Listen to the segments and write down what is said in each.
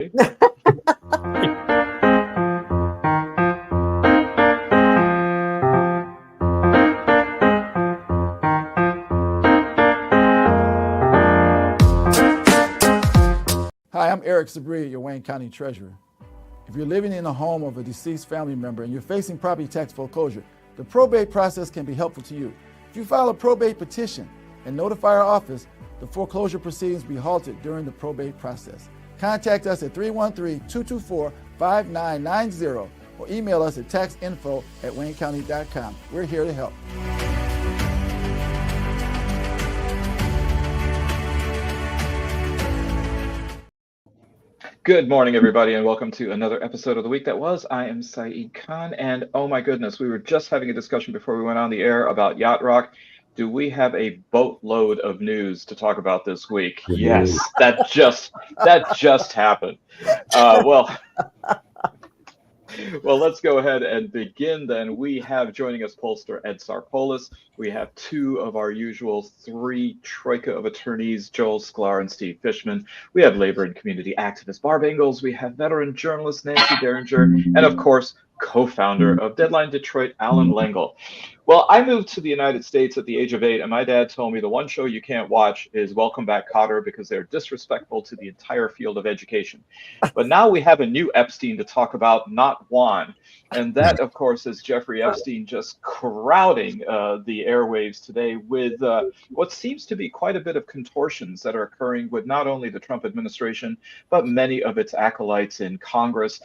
Hi, I'm Eric Sabria, your Wayne County Treasurer. If you're living in the home of a deceased family member and you're facing property tax foreclosure, the probate process can be helpful to you. If you file a probate petition and notify our office, the foreclosure proceedings will be halted during the probate process. Contact us at 313-224-5990 or email us at taxinfo@waynecounty.com. We're here to help. Good morning, everybody, and welcome to another episode of The Week That Was. I am Saeed Khan, and oh my goodness, we were just having a discussion before we went on the air about Yacht Rock. Do we have a boatload of news to talk about this week? Yes, that just happened. Well, let's go ahead and begin then. We have joining us pollster Ed Sarpolis. We have two of our usual three troika of attorneys, Joel Sklar and Steve Fishman. We have labor and community activist Barb Ingalls. We have veteran journalist Nancy Derringer, and of course, co-founder of Deadline Detroit, Allan Lengel. Well, I moved to the United States at the age of 8, and my dad told me the one show you can't watch is Welcome Back, Kotter, because they're disrespectful to the entire field of education. But now we have a new Epstein to talk about, not Juan. And that, of course, is Jeffrey Epstein just crowding the airwaves today with what seems to be quite a bit of contortions that are occurring with not only the Trump administration, but many of its acolytes in Congress.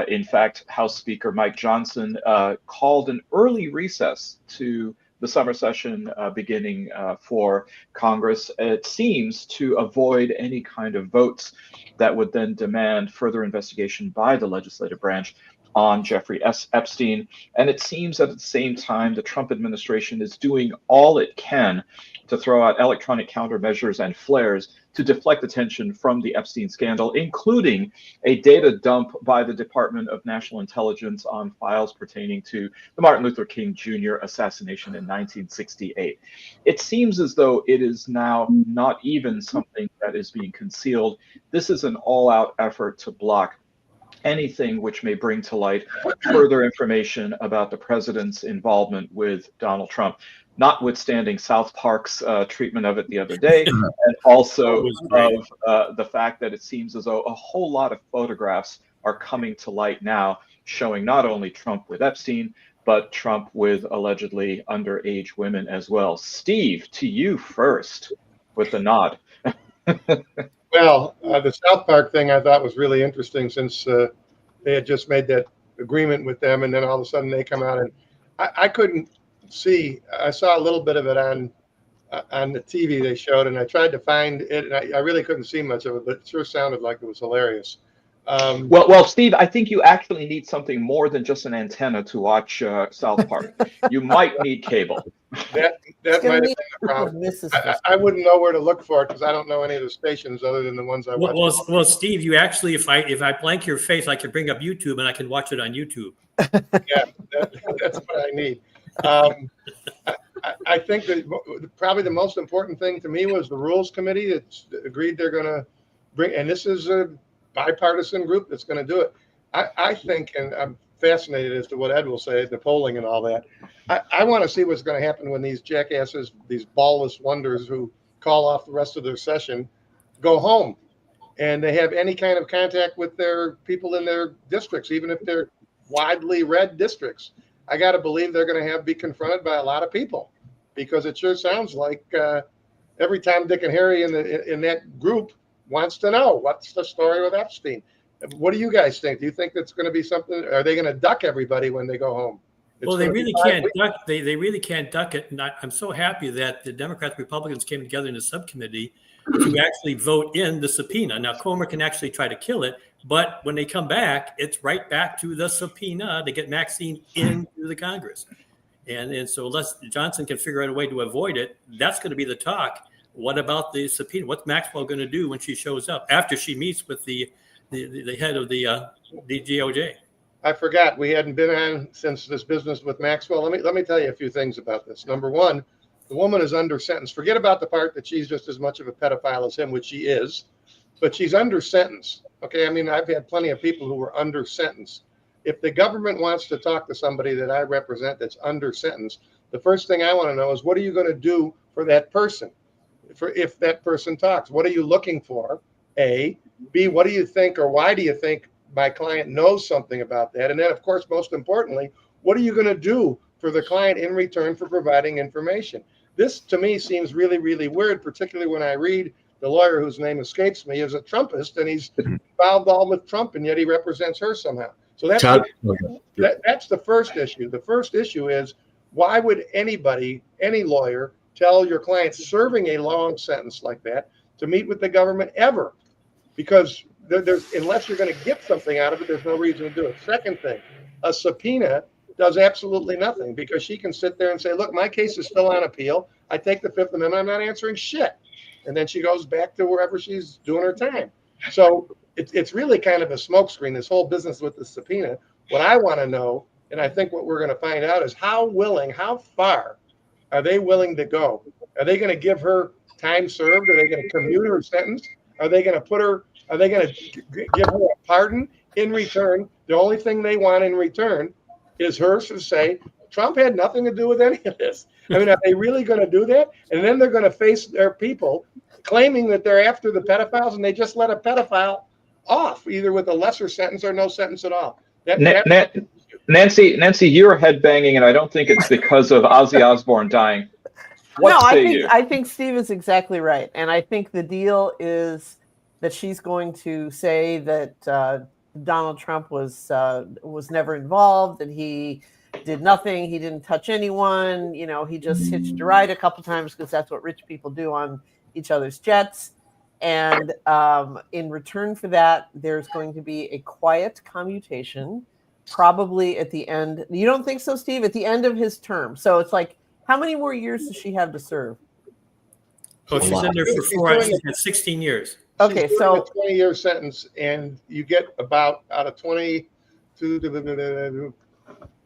In fact, House Speaker Mike Johnson called an early recess to the summer session beginning for Congress, it seems, to avoid any kind of votes that would then demand further investigation by the legislative branch on Jeffrey Epstein. And it seems that at the same time, the Trump administration is doing all it can to throw out electronic countermeasures and flares to deflect attention from the Epstein scandal, including a data dump by the Department of National Intelligence on files pertaining to the Martin Luther King Jr. assassination in 1968. It seems as though it is now not even something that is being concealed. This is an all-out effort to block anything which may bring to light further information about the president's involvement with Donald Trump, notwithstanding South Park's treatment of it the other day, and also of the fact that it seems as though a whole lot of photographs are coming to light now showing not only Trump with Epstein, but Trump with allegedly underage women as well. Steve, to you first with the nod. Well, the South Park thing I thought was really interesting since they had just made that agreement with them, and then all of a sudden they come out, and I couldn't see. I saw a little bit of it on the TV they showed, and I tried to find it, and I really couldn't see much of it, but it sure sounded like it was hilarious. Well, Steve, I think you actually need something more than just an antenna to watch South Park. You might need cable. That might have been the problem. I wouldn't know where to look for it because I don't know any of the stations other than the ones I watch. Well, Steve, you actually, if I blank your face, I can bring up YouTube and I can watch it on YouTube. Yeah, that's what I need. I think that probably the most important thing to me was the Rules Committee that agreed they're going to bring, and this is a bipartisan group that's going to do it. I think, and I'm fascinated as to what Ed will say, the polling and all that. I want to see what's going to happen when these jackasses, these ballless wonders who call off the rest of their session, go home and they have any kind of contact with their people in their districts, even if they're widely read districts. I got to believe they're going to be confronted by a lot of people, because it sure sounds like every Tom, Dick, and Harry in that group wants to know what's the story with Epstein. What do you guys think? Do you think that's going to be something? Are they going to duck everybody when they go home? Well, they really can't duck. They really can't duck it. And I'm so happy that the Democrats, Republicans came together in the subcommittee to actually vote in the subpoena. Now, Comer can actually try to kill it, but when they come back, it's right back to the subpoena to get Maxine into the Congress. And so unless Johnson can figure out a way to avoid it, that's going to be the talk. What about the subpoena? What's Maxwell going to do when she shows up after she meets with the head of the DOJ? I forgot we hadn't been on since this business with Maxwell. Let me tell you a few things about this. Number one, the woman is under sentence. Forget about the part that she's just as much of a pedophile as him, which she is. but she's under sentence. Okay, I mean, I've had plenty of people who were under sentence. If the government wants to talk to somebody that I represent that's under sentence, the first thing I want to know is, what are you going to do for that person? If that person talks, what are you looking for? A. B, what do you think, or why do you think my client knows something about that? And then, of course, most importantly, what are you going to do for the client in return for providing information? This, to me, seems really, really weird, particularly when I read the lawyer whose name escapes me is a Trumpist, and he's involved all with Trump, and yet he represents her somehow. So that's the first issue. The first issue is, why would anybody, any lawyer, tell your client serving a long sentence like that to meet with the government ever? Because there's unless you're going to get something out of it, there's no reason to do it. Second thing, a subpoena does absolutely nothing, because she can sit there and say, look, my case is still on appeal. I take the Fifth Amendment. I'm not answering shit. And then she goes back to wherever she's doing her time. So it's really kind of a smokescreen, this whole business with the subpoena. What I want to know, and I think what we're going to find out, is how far are they willing to go? Are they going to give her time served? Are they going to commute her sentence? Are they going to give her a pardon in return? The only thing they want in return is her to say, Trump had nothing to do with any of this. I mean, are they really going to do that? And then they're going to face their people claiming that they're after the pedophiles, and they just let a pedophile off, either with a lesser sentence or no sentence at all. Nancy, you're headbanging, and I don't think it's because of Ozzy Osbourne dying. I think Steve is exactly right. And I think the deal is that she's going to say that Donald Trump was never involved, and he did nothing. He didn't touch anyone. You know, he just hitched a ride a couple times because that's what rich people do on each other's jets. And in return for that, there's going to be a quiet commutation, probably at the end. You don't think so, Steve? At the end of his term. So it's like, how many more years does she have to serve? Oh, she's in there for 4 years. She's got 16 years. Okay, so a 20-year sentence, and you get about out of 20 to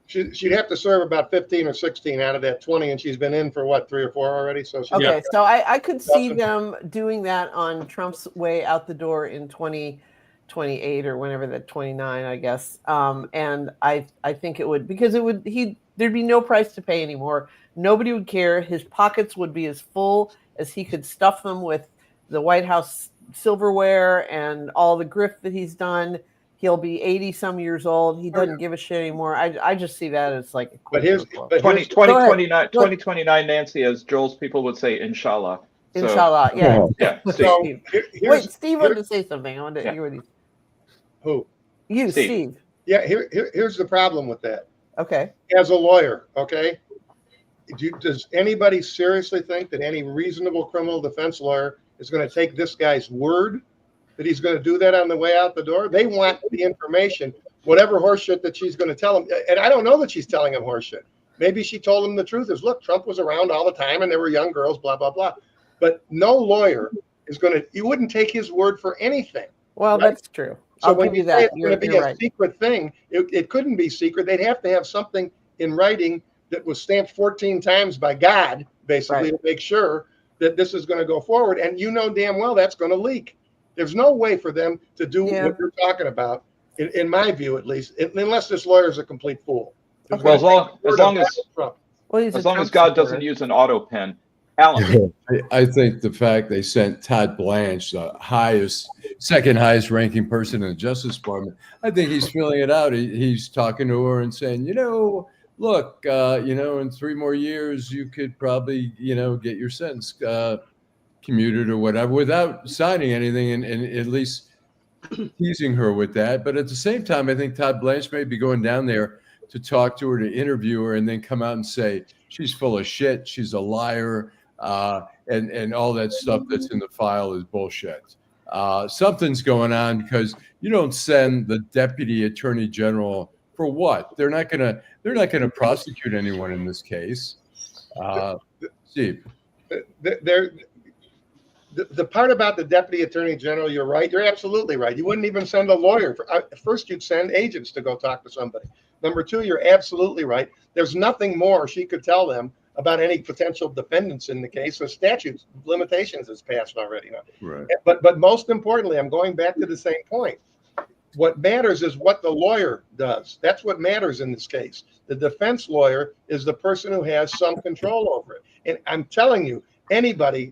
she'd have to serve about 15 or 16 out of that 20, and she's been in for what, 3 or 4 already. So so I could see them doing that on Trump's way out the door in 2028 or whenever, that 29, I guess. And I think it would, because there'd be no price to pay anymore. Nobody would care. His pockets would be as full as he could stuff them with the White House silverware and all the grift that he's done. He'll be 80 some years old. He doesn't give a shit anymore. I just see that as like a quick 2029, Nancy, as Joel's people would say, inshallah. Inshallah, yeah. Yeah. So wait, Steve wanted to say something. I wanted to hear what he. Who? You, Steve. Yeah. Here's the problem with that. Okay. As a lawyer, okay, does anybody seriously think that any reasonable criminal defense lawyer is going to take this guy's word that he's going to do that on the way out the door? They want the information, whatever horseshit that she's going to tell him. And I don't know that she's telling him horseshit. Maybe she told him the truth is, look, Trump was around all the time and there were young girls, blah, blah, blah. But no lawyer is going to, you wouldn't take his word for anything. Well, right? That's true. So when you say it's going to be a secret thing, it couldn't be secret. They'd have to have something in writing that was stamped 14 times by God, basically, to make sure that this is going to go forward. And you know damn well that's going to leak. There's no way for them to do what you're talking about, in my view, at least, unless this lawyer is a complete fool. Okay. Well, as long as God doesn't use an auto pen. Allan. I think the fact they sent Todd Blanche, the second highest ranking person in the Justice Department, I think he's feeling it out. He's talking to her and saying, look, in 3 more years, you could probably, get your sentence commuted or whatever without signing anything, and at least teasing her with that. But at the same time, I think Todd Blanche may be going down there to talk to her, to interview her, and then come out and say she's full of shit, she's a liar, and all that stuff that's in the file is bullshit. Something's going on, because you don't send the deputy attorney general for what? They're not gonna prosecute anyone in this case. Steve, the part about the deputy attorney general, you're right. You're absolutely right. You wouldn't even send a lawyer. First, you'd send agents to go talk to somebody. Number 2, you're absolutely right. There's nothing more she could tell them about any potential defendants in the case. So statutes limitations is passed already. Right. But most importantly, I'm going back to the same point. What matters is what the lawyer does. That's what matters in this case. The defense lawyer is the person who has some control over it. And I'm telling you, any lawyer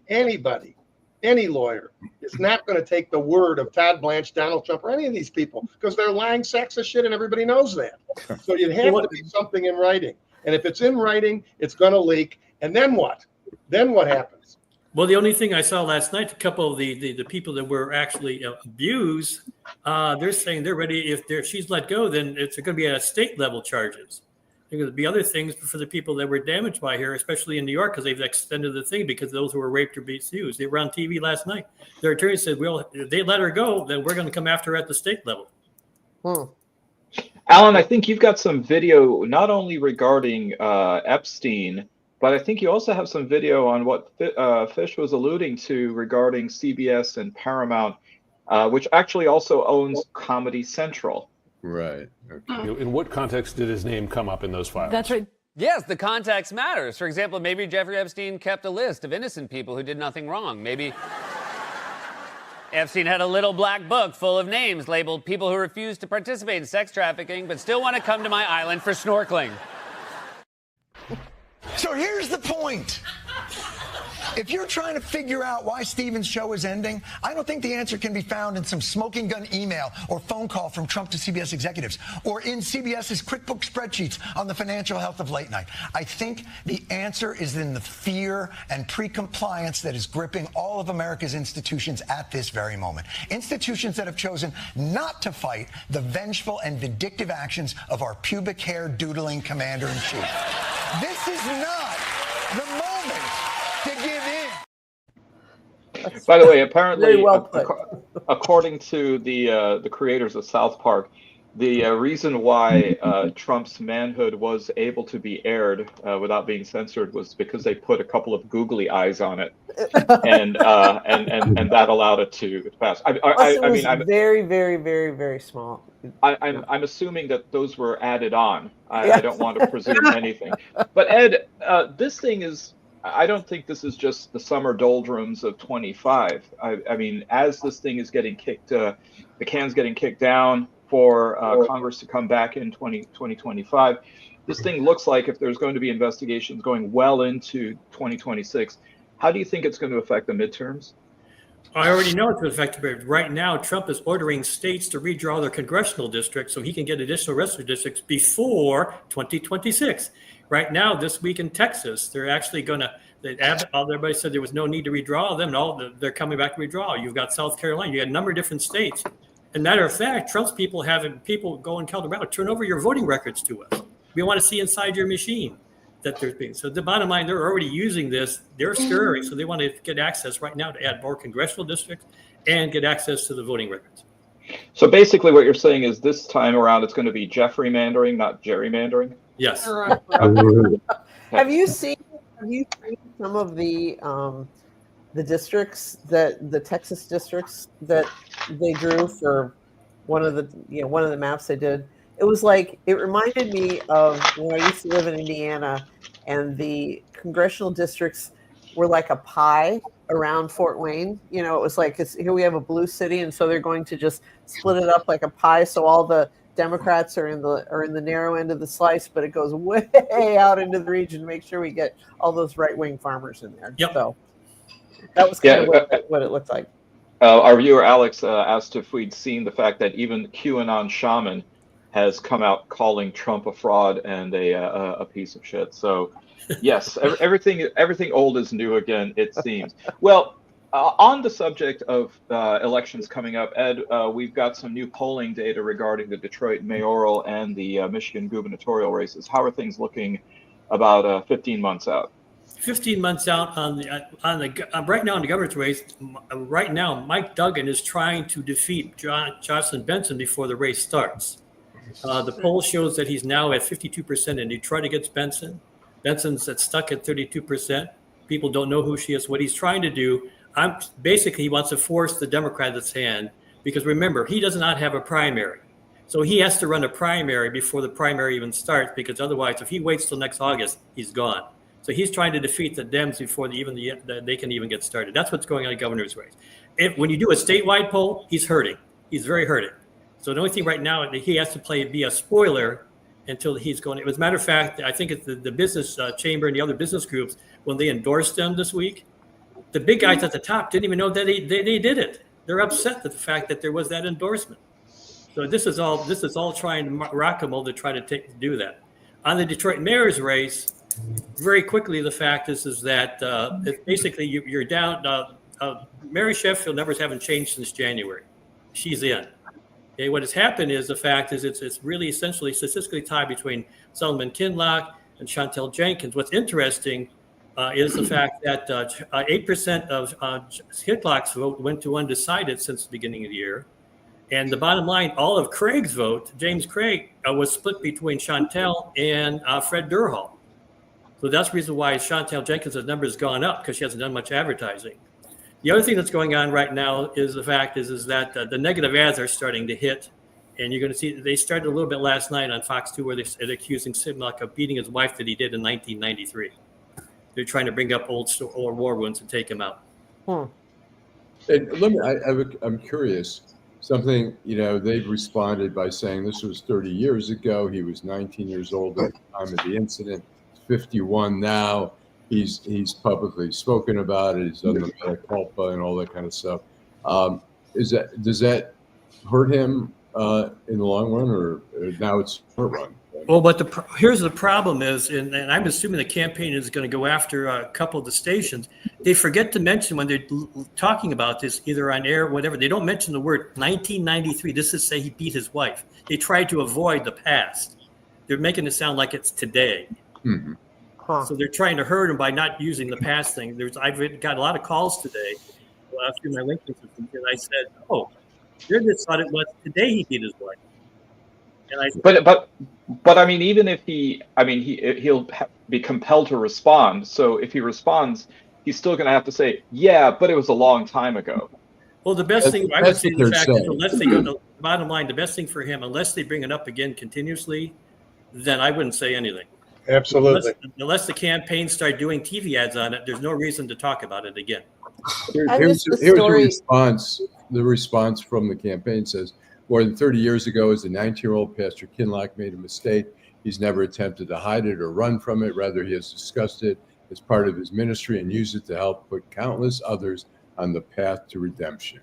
is not going to take the word of Todd Blanche, Donald Trump, or any of these people, because they're lying sacks of shit and everybody knows that. So you'd have to be something in writing. And if it's in writing, it's going to leak. And then what? Then what happens? Well, the only thing I saw last night, a couple of the people that were actually abused, they're saying they're ready. If she's let go, then it's going to be at state level charges. There's going to be other things for the people that were damaged by her, especially in New York, because they've extended the thing because those who were raped or abused. They were on TV last night. Their attorney said, well, if they let her go, then we're going to come after her at the state level. Allan, I think you've got some video not only regarding Epstein, but I think you also have some video on what Fish was alluding to regarding CBS and Paramount, which actually also owns Comedy Central. Right. Okay. In what context did his name come up in those files? That's right. Yes, the context matters. For example, maybe Jeffrey Epstein kept a list of innocent people who did nothing wrong. Maybe Epstein had a little black book full of names labeled people who refuse to participate in sex trafficking but still want to come to my island for snorkeling. So here's the point. If you're trying to figure out why Stephen's show is ending, I don't think the answer can be found in some smoking gun email or phone call from Trump to CBS executives or in CBS's QuickBooks spreadsheets on the financial health of late night. I think the answer is in the fear and pre-compliance that is gripping all of America's institutions at this very moment. Institutions that have chosen not to fight the vengeful and vindictive actions of our pubic hair doodling commander-in-chief. This is not the moment to give in. By the way, apparently, Very well put. according to the creators of South Park, the reason why Trump's manhood was able to be aired without being censored was because they put a couple of googly eyes on it, and that allowed it to pass. I mean, I'm very, very, very, very small. I'm assuming that those were added on. I don't want to presume anything. But Ed, this thing is, I don't think this is just the summer doldrums of 25. I mean, as this thing is getting kicked, the can's getting kicked down for Congress to come back in 2025, this thing looks like if there's going to be investigations going well into 2026, how do you think it's going to affect the midterms? I already know it's going to affect it. Right now, Trump is ordering states to redraw their congressional districts so he can get additional registered districts before 2026. Right now, this week in Texas, they're actually going to, everybody said there was no need to redraw them, and they're coming back to redraw. You've got South Carolina, you got a number of different states. As a matter of fact, Trump's people having people go and Colorado, turn over your voting records to us. We want to see inside your machine that there's being. So the bottom line, they're already using this. They're scurrying, so they want to get access right now to add more congressional districts and get access to the voting records. So basically what you're saying is this time around it's going to be Jeffrey-mandering, not gerrymandering? Yes. Have you seen some of the districts the Texas districts that they drew for one of the maps they did? It was like, it reminded me of when I used to live in Indiana, and the congressional districts were like a pie around Fort Wayne. You know, it was like, here we have a blue city, and so they're going to just split it up like a pie. So all the Democrats are in the narrow end of the slice, but it goes way out into the region to make sure we get all those right-wing farmers in there. Yep. So that was kind of what it looked like. Our viewer Alex asked if we'd seen the fact that even QAnon shaman has come out calling Trump a fraud and a piece of shit. So yes, everything old is new again, it seems. Well, on the subject of elections coming up, Ed, we've got some new polling data regarding the Detroit mayoral and the Michigan gubernatorial races. How are things looking about 15 months out? 15 months out right now in the governor's race. Right now, Mike Duggan is trying to defeat Jocelyn Benson before the race starts. The poll shows that he's now at 52% in Detroit against Benson. Benson's stuck at 32%. People don't know who she is. What he's trying to do, basically, he wants to force the Democrats' hand, because remember, he does not have a primary. So he has to run a primary before the primary even starts, because otherwise, if he waits till next August, he's gone. So he's trying to defeat the Dems before they can even get started. That's what's going on in the governor's race. When you do a statewide poll, he's hurting. He's very hurting. So the only thing right now, he has to be a spoiler until he's going. As a matter of fact, I think it's the business chamber and the other business groups, when they endorsed him this week, the big guys at the top didn't even know that they did it. They're upset at the fact that there was that endorsement. So this is all trying to rock-a-mole to try to do that. On the Detroit mayor's race, very quickly, the fact is that basically you're down. Mary Sheffield numbers haven't changed since January. She's in. Okay, what has happened is the fact is it's really essentially statistically tied between Solomon Kinloch and Chantel Jenkins. What's interesting is the fact that 8% of Kinloch's vote went to undecided since the beginning of the year. And the bottom line, all of Craig's vote, James Craig, was split between Chantel and Fred Durhal. So that's the reason why Chantel Jenkins' number has gone up, because she hasn't done much advertising. The other thing that's going on right now is the fact is that the negative ads are starting to hit. And you're going to see they started a little bit last night on Fox 2 where they're accusing Kinloch of beating his wife that he did in 1993. They're trying to bring up old war wounds and take him out. And I'm curious. Something, they've responded by saying this was 30 years ago. He was 19 years old at the time of the incident. 51 now. He's publicly spoken about it. He's done the mea culpa and all that kind of stuff. Does that hurt him in the long run, or now it's short run? Well, but here's the problem is, and I'm assuming the campaign is going to go after a couple of the stations. They forget to mention when they're talking about this, either on air or whatever, they don't mention the word 1993. This is say he beat his wife. They try to avoid the past. They're making it sound like it's today. Mm-hmm. So they're trying to hurt him by not using the past thing. I've got a lot of calls today through my LinkedIn system, and I said, "Oh, you just thought it was today he beat his wife." And I said, but I mean, even if he'll be compelled to respond. So if he responds, he's still going to have to say, "Yeah, but it was a long time ago." Well, the best thing I would say the fact is, unless they go to the bottom line, the best thing for him, unless they bring it up again continuously, then I wouldn't say anything. Absolutely. Unless the campaign start doing TV ads on it, there's no reason to talk about it again. Here's the response from the campaign says, more than 30 years ago, as a 19-year-old, Pastor Kinloch made a mistake. He's never attempted to hide it or run from it. Rather, he has discussed it as part of his ministry and used it to help put countless others on the path to redemption.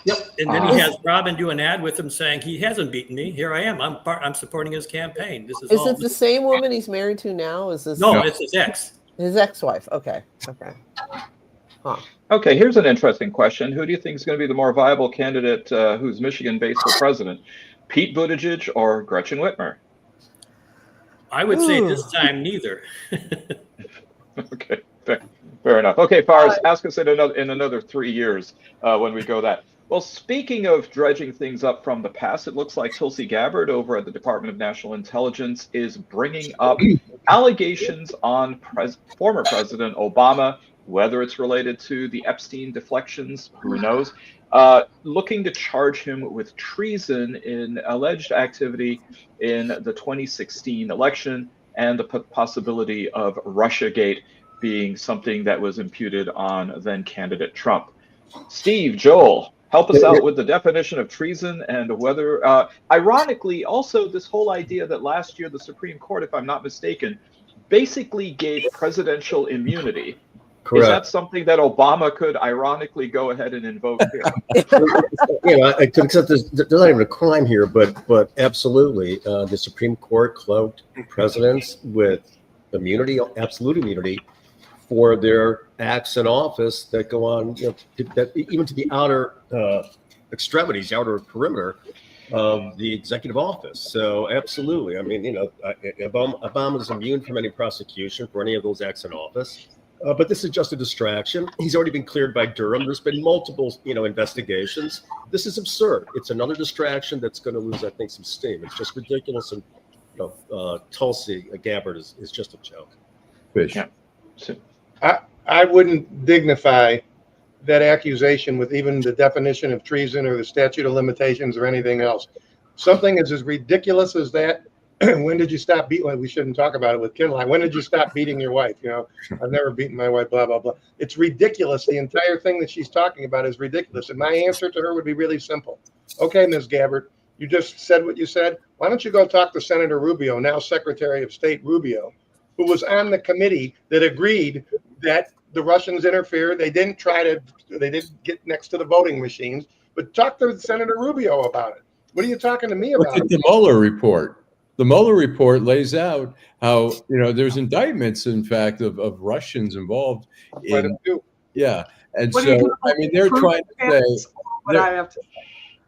Yep, and then he has Robin do an ad with him saying he hasn't beaten me. Here I am. I'm supporting his campaign. Is it the same woman he's married to now? Is this? No, it's his ex. His ex-wife. Okay. Huh. Okay, here's an interesting question. Who do you think is going to be the more viable candidate who's Michigan-based for president? Pete Buttigieg or Gretchen Whitmer? I would say this time neither. Okay, fair enough. Okay, Faris, ask us in another 3 years when we go that. Well, speaking of dredging things up from the past, it looks like Tulsi Gabbard over at the Department of National Intelligence is bringing up allegations on former President Obama, whether it's related to the Epstein deflections, who knows, looking to charge him with treason in alleged activity in the 2016 election and the possibility of Russiagate being something that was imputed on then candidate Trump. Steve, Joel, help us out with the definition of treason and whether, ironically, also this whole idea that last year the Supreme Court, if I'm not mistaken, basically gave presidential immunity. Correct. Is that something that Obama could ironically go ahead and invoke here? I could accept there's not even a crime here, but absolutely, the Supreme Court cloaked presidents with immunity, absolute immunity, for their acts in office that go on, that even to the outer extremities, outer perimeter of the executive office. So absolutely, I mean, Obama's immune from any prosecution for any of those acts in office. But this is just a distraction. He's already been cleared by Durham. There's been multiple, investigations. This is absurd. It's another distraction that's going to lose, I think, some steam. It's just ridiculous. And Tulsi Gabbard is just a joke. Fish. Yeah. So, I wouldn't dignify that accusation with even the definition of treason or the statute of limitations or anything else. Something is as ridiculous as that when did you stop beating? Well, we shouldn't talk about it with Kinloch. When did you stop beating your wife? You know, I've never beaten my wife, blah, blah, blah. It's ridiculous. The entire thing that she's talking about is ridiculous. And my answer to her would be really simple. Okay, Ms. Gabbard, you just said what you said. Why don't you go talk to Senator Rubio, now Secretary of State Rubio, who was on the committee that agreed that the Russians interfered. They didn't get next to the voting machines, but talk to Senator Rubio about it. What are you talking to me about? Look at the Mueller report. The Mueller report lays out how, there's indictments, in fact, of Russians involved in, yeah. And so, I mean, they're trying to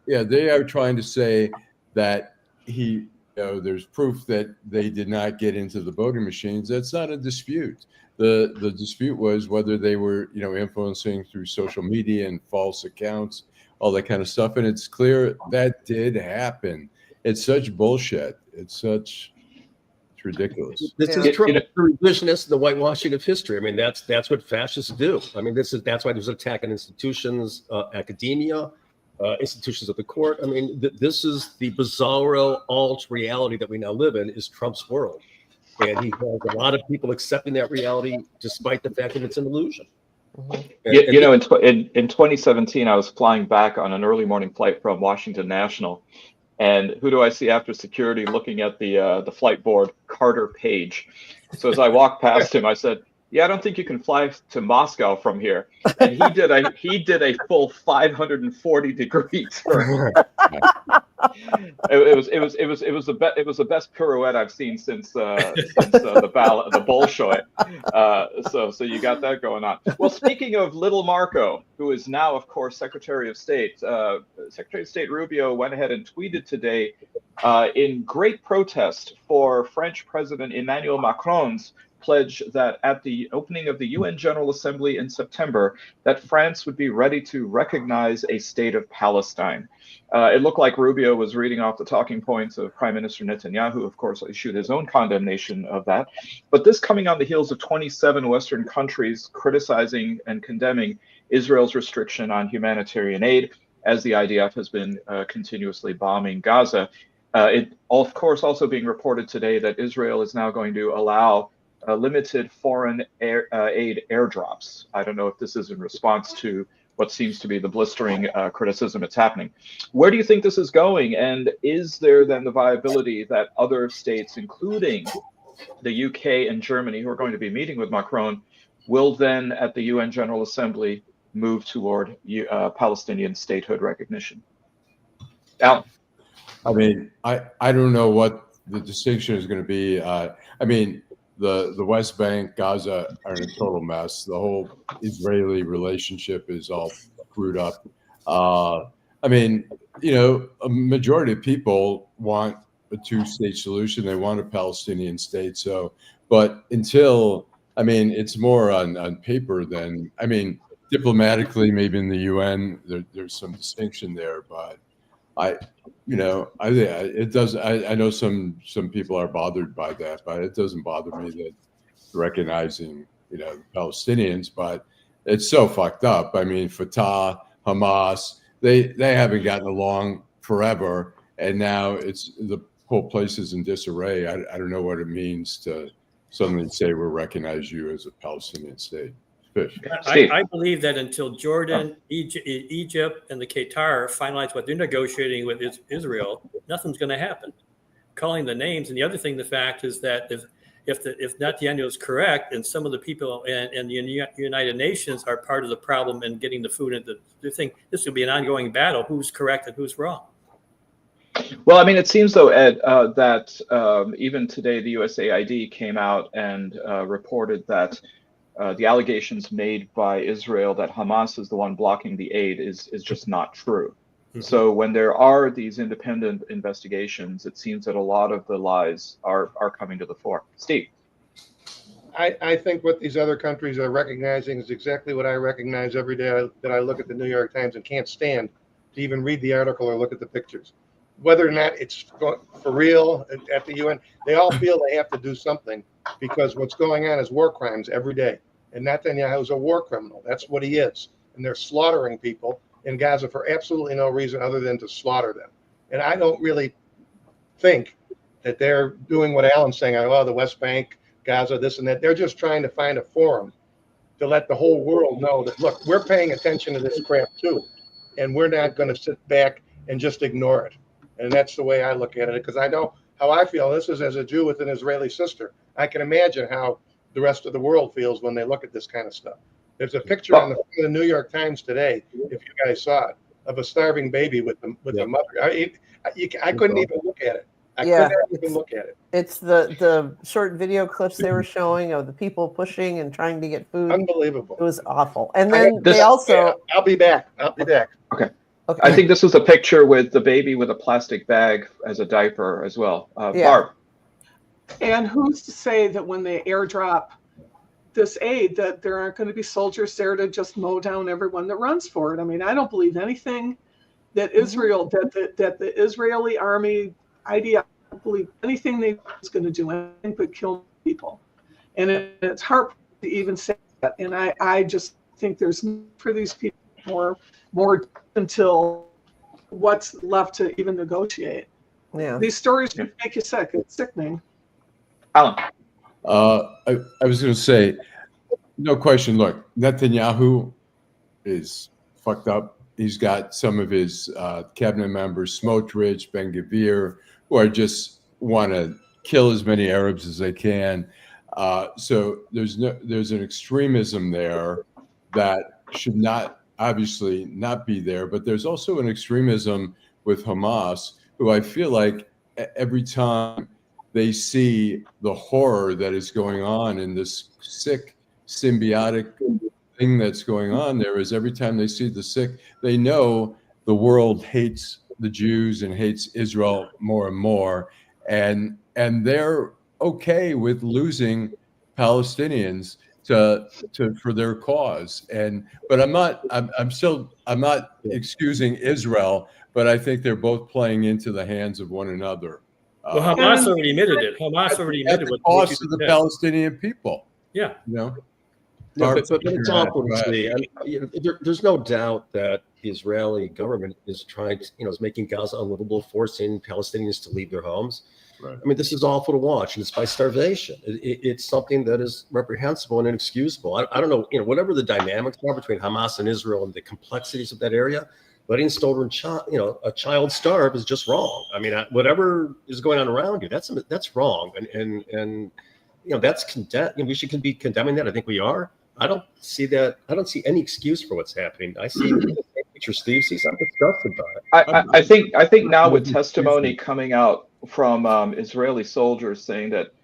say, they are trying to say that there's proof that they did not get into the voting machines. That's not a dispute. The dispute was whether they were, influencing through social media and false accounts, all that kind of stuff. And it's clear that did happen. It's such bullshit. It's ridiculous. This is the revisionist, the whitewashing of history. I mean, that's what fascists do. I mean, that's why there's an attack on institutions, academia, institutions of the court. I mean, this is the bizarro alt reality that we now live in, is Trump's world. And he has a lot of people accepting that reality, despite the fact that it's an illusion. Mm-hmm. In 2017, I was flying back on an early morning flight from Washington National. And who do I see after security looking at the flight board? Carter Page. So as I walked past him, I said, "Yeah, I don't think you can fly to Moscow from here." And he did a full 540 degree turn. It was the best pirouette I've seen since the Bolshoi. So you got that going on. Well, speaking of little Marco, who is now, of course, Secretary of State, Secretary of State Rubio went ahead and tweeted today, in great protest for French President Emmanuel Macron's pledge that at the opening of the UN General Assembly in September, that France would be ready to recognize a state of Palestine. It looked like Rubio was reading off the talking points of Prime Minister Netanyahu, of course, issued his own condemnation of that. But this coming on the heels of 27 Western countries criticizing and condemning Israel's restriction on humanitarian aid, as the IDF has been continuously bombing Gaza. It, of course, also being reported today that Israel is now going to allow limited foreign aid airdrops. I don't know if this is in response to what seems to be the blistering criticism that's happening. Where do you think this is going? And is there then the viability that other states, including the UK and Germany, who are going to be meeting with Macron, will then at the UN General Assembly move toward Palestinian statehood recognition? Allan? I mean, I don't know what the distinction is going to be. I mean, the West Bank, Gaza are in a total mess. The whole Israeli relationship is all screwed up. I mean, a majority of people want a two-state solution. They want a Palestinian state. So, but until, I mean, it's more on paper than, I mean, diplomatically, maybe in the UN, there's some distinction there, but it does. I know some people are bothered by that, but it doesn't bother me that recognizing, the Palestinians, but it's so fucked up. I mean, Fatah, Hamas, they haven't gotten along forever. And now the whole place is in disarray. I don't know what it means to suddenly say we'll recognize you as a Palestinian state. I believe that until Jordan, Egypt, and the Qatar finalize what they're negotiating with Israel, nothing's going to happen. Calling the names, and the other thing, the fact is that if Netanyahu is correct, and some of the people and the United Nations are part of the problem in getting the food into the thing, this will be an ongoing battle. Who's correct and who's wrong? Well, I mean, it seems though, Ed, that even today the USAID came out and reported that the allegations made by Israel that Hamas is the one blocking the aid is just not true. Mm-hmm. So when there are these independent investigations, it seems that a lot of the lies are coming to the fore. Steve? I think what these other countries are recognizing is exactly what I recognize every day that I look at the New York Times and can't stand to even read the article or look at the pictures. Whether or not it's for real at the UN, they all feel they have to do something because what's going on is war crimes every day. And Netanyahu is a war criminal. That's what he is. And they're slaughtering people in Gaza for absolutely no reason other than to slaughter them. And I don't really think that they're doing what Alan's saying. Oh, the West Bank, Gaza, this and that. They're just trying to find a forum to let the whole world know that, look, we're paying attention to this crap too. And we're not going to sit back and just ignore it. And that's the way I look at it, because I know how I feel. This is as a Jew with an Israeli sister. I can imagine how the rest of the world feels when they look at this kind of stuff. There's a picture on the New York Times today, if you guys saw it, of a starving baby with the mother. I couldn't even look at it. I couldn't even look at it. It's the short video clips they were showing of the people pushing and trying to get food. Unbelievable. It was awful. And then they also... I'll be back. Okay. I think this was a picture with the baby with a plastic bag as a diaper as well. Barb. And who's to say that when they airdrop this aid that there aren't going to be soldiers there to just mow down everyone that runs for it? I mean, I don't believe anything that Israel, that the Israeli army idea, I don't believe anything they was going to do anything but kill people. And it's hard to even say that. And I just think there's for these people more until what's left to even negotiate. Yeah. These stories make you sick. It's sickening. Alan. I was going to say, no question. Look, Netanyahu is fucked up. He's got some of his cabinet members, Smotrich, Ben-Gvir, who are just want to kill as many Arabs as they can. So there's an extremism there that should not obviously not be there. But there's also an extremism with Hamas, who I feel like every time they see the horror that is going on in this sick symbiotic thing that's going on there, is every time they see the sick, they know the world hates the Jews and hates Israel more and more, and they're okay with losing Palestinians to for their cause. But I'm not excusing Israel, but I think they're both playing into the hands of one another. Well, Hamas already admitted it. Hamas already admitted at the cost of the Palestinian people. Yeah. No, but it's awful to see. There's no doubt that the Israeli government is trying to, is making Gaza unlivable, forcing Palestinians to leave their homes. Right. I mean, this is awful to watch, and it's by starvation. It's something that is reprehensible and inexcusable. I don't know, whatever the dynamics are between Hamas and Israel and the complexities of that area, letting a child starve is just wrong. I mean, whatever is going on around you, that's wrong, and that's condemned. We should be condemning that. I think we are. I don't see that. I don't see any excuse for what's happening. I see the picture Steve sees. I'm disgusted by it. I think now with testimony coming out from Israeli soldiers saying that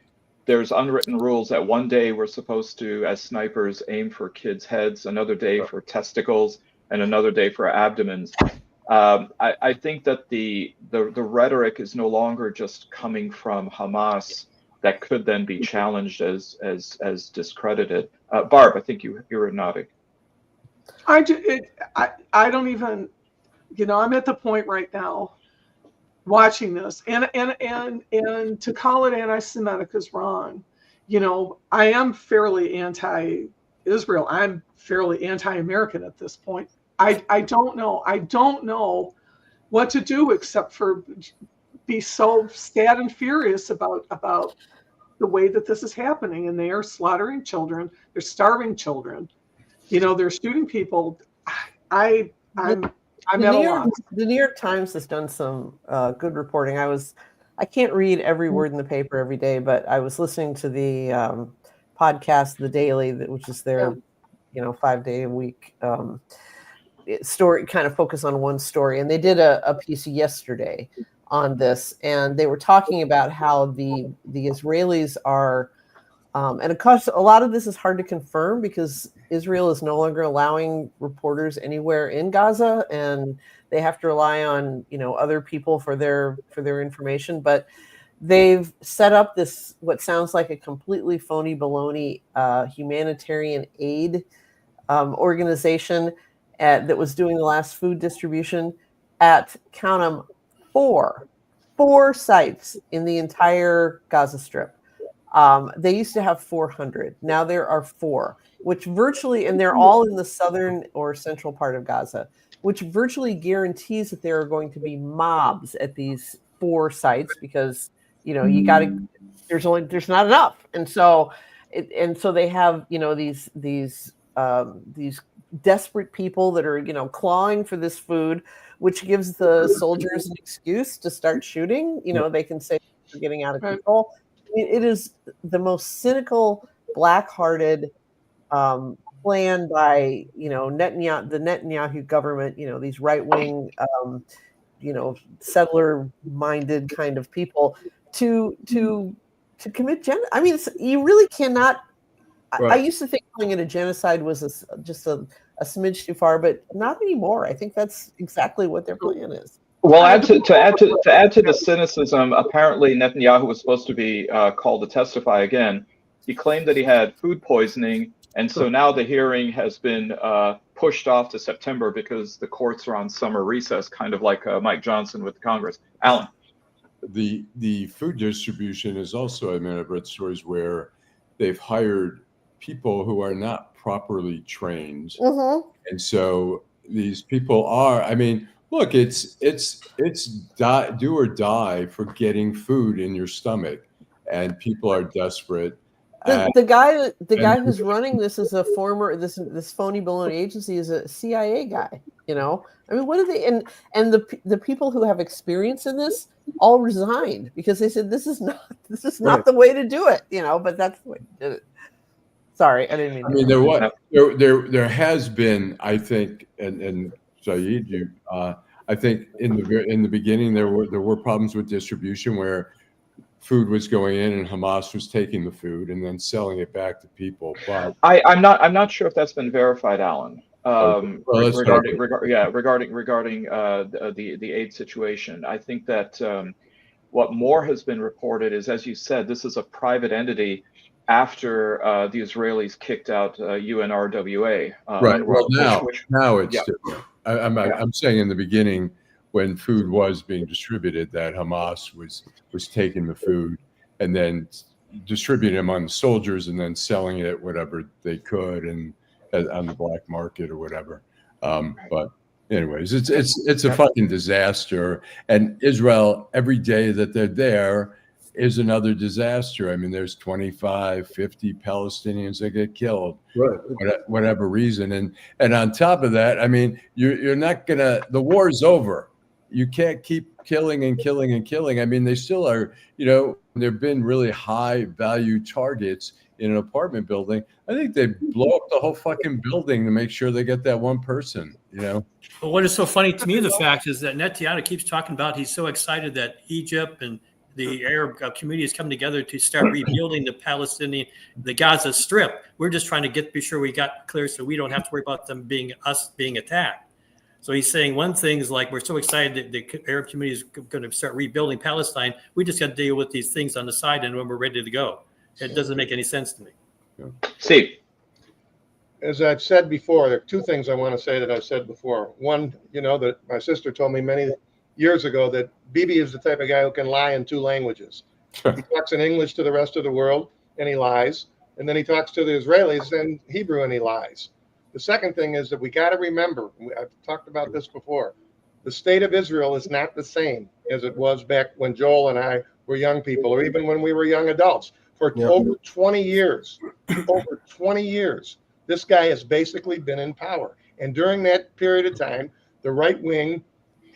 there's unwritten rules that one day we're supposed to, as snipers, aim for kids' heads, another day for testicles, and another day for abdomens. I think that the rhetoric is no longer just coming from Hamas that could then be challenged as discredited. Barb, I think you were nodding. I don't even, I'm at the point right now watching this, and to call it anti-Semitic is wrong. I am fairly anti-Israel. I'm fairly anti-American at this point. I don't know what to do except for be so sad and furious about the way that this is happening, and they are slaughtering children. They're starving children. They're shooting people. I'm at a loss. The New York Times has done some good reporting. I can't read every word in the paper every day, but I was listening to the podcast, The Daily, which is their 5-day a week story, kind of focus on one story. And they did a piece yesterday on this, and they were talking about how the Israelis are, and of course, a lot of this is hard to confirm because Israel is no longer allowing reporters anywhere in Gaza, and they have to rely on other people for their information. But they've set up this what sounds like a completely phony baloney humanitarian aid organization that was doing the last food distribution at, count them, four sites in the entire Gaza Strip. They used to have 400. Now there are 4, which virtually, and they're all in the southern or central part of Gaza, which virtually guarantees that there are going to be mobs at these 4 sites because, you got to. There's not enough, and so they have these desperate people that are clawing for this food, which gives the soldiers an excuse to start shooting. They can say they're getting out of control. It is the most cynical, black-hearted plan by Netanyahu, the Netanyahu government. These right-wing, settler-minded kind of people to commit genocide. I mean, you really cannot. Right. I used to think calling it a genocide was just a smidge too far, but not anymore. I think that's exactly what their plan is. Well, to add to the cynicism, apparently Netanyahu was supposed to be called to testify again. He claimed that he had food poisoning, and so now the hearing has been pushed off to September because the courts are on summer recess, kind of like Mike Johnson with Congress. Alan. The food distribution is also, I've read stories where they've hired people who are not properly trained. Mm-hmm. And so these people are, look, it's do or die for getting food in your stomach, and people are desperate. The guy who's running this is a former this phony baloney agency is a CIA guy. What are they? And the people who have experience in this all resigned because they said this is not the way to do it. But that's the way they did it. Sorry, I didn't mean. There has been, I think, and Saeed, I think in the beginning there were problems with distribution where food was going in and Hamas was taking the food and then selling it back to people. But I'm not sure if that's been verified, Alan. Regarding the aid situation, I think that what more has been reported is, as you said, this is a private entity after the Israelis kicked out UNRWA. Right. Well, now it's different. I'm saying in the beginning, when food was being distributed, that Hamas was taking the food and then distributing them on the soldiers and then selling it whatever they could and on the black market or whatever. But anyways, it's a fucking disaster. And Israel, every day that they're there, is another disaster. There's 25, 50 Palestinians that get killed, right? Whatever reason. And on top of that, you're not gonna. The war's over. You can't keep killing and killing and killing. They still are. There've been really high value targets in an apartment building. I think they blow up the whole fucking building to make sure they get that one person. But what is so funny to me, the fact is that Netanyahu keeps talking about he's so excited that Egypt and the Arab community is coming together to start rebuilding the Gaza Strip. We're just trying to be sure we got clear so we don't have to worry about them being attacked. So he's saying one thing is like, we're so excited that the Arab community is going to start rebuilding Palestine. We just got to deal with these things on the side and when we're ready to go. It doesn't make any sense to me. Steve. As I've said before, there are two things I want to say that I've said before. One, that my sister told me many years ago that Bibi is the type of guy who can lie in two languages. He talks in English to the rest of the world and he lies. And then he talks to the Israelis in Hebrew and he lies. The second thing is that we got to remember, I've talked about this before, the state of Israel is not the same as it was back when Joel and I were young people, or even when we were young adults. For over 20 years, this guy has basically been in power. And during that period of time, the right wing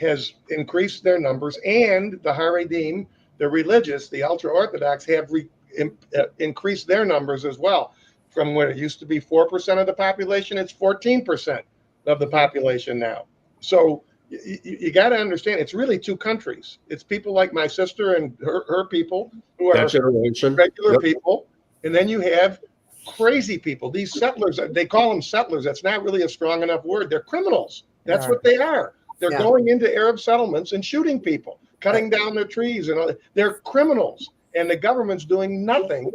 has increased their numbers, and the Haredim, the religious, the ultra-Orthodox, have increased their numbers as well. From what it used to be 4% of the population, it's 14% of the population now. So you got to understand, it's really two countries. It's people like my sister and her people who are regular people. And then you have crazy people. These settlers, they call them settlers. That's not really a strong enough word. They're criminals. That's what they are. They're going into Arab settlements and shooting people, cutting down their trees. And all. They're criminals. And the government's doing nothing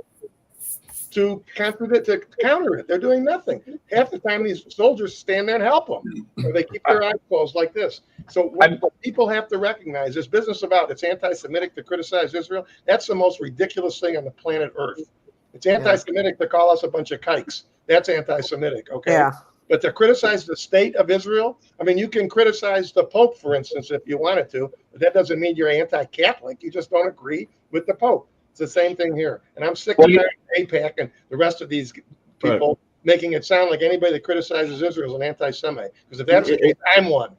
to counter it. They're doing nothing. Half the time, these soldiers stand there and help them, or they keep their eyes closed like this. So what people have to recognize, this business about it's anti-Semitic to criticize Israel, that's the most ridiculous thing on the planet Earth. It's anti-Semitic to call us a bunch of kikes. That's anti-Semitic, okay? Yeah. But to criticize the state of Israel, I mean, you can criticize the Pope, for instance, if you wanted to, but that doesn't mean you're anti-Catholic. You just don't agree with the Pope. It's the same thing here. And I'm sick of AIPAC and the rest of these people making it sound like anybody that criticizes Israel is an anti-Semite. Because if that's the case, I'm one.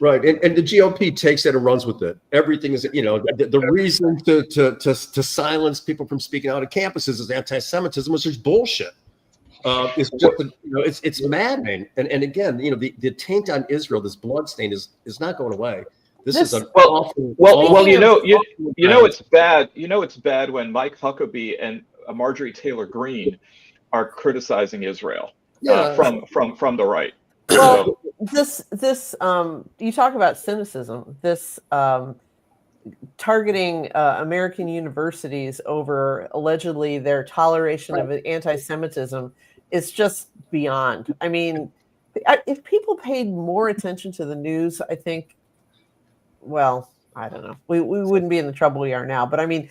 Right, and the GOP takes that and runs with it. Everything is, the reason to silence people from speaking out on campuses is anti-Semitism, which is bullshit. It's just, it's maddening. And again, the taint on Israel, this bloodstain is not going away. This is an awful. It's bad. It's bad when Mike Huckabee and Marjorie Taylor Greene are criticizing Israel from the right. Well, this you talk about cynicism. This targeting American universities over allegedly their toleration of anti-Semitism is just beyond. I mean, if people paid more attention to the news, I think, well, I don't know, we wouldn't be in the trouble we are now. But I mean,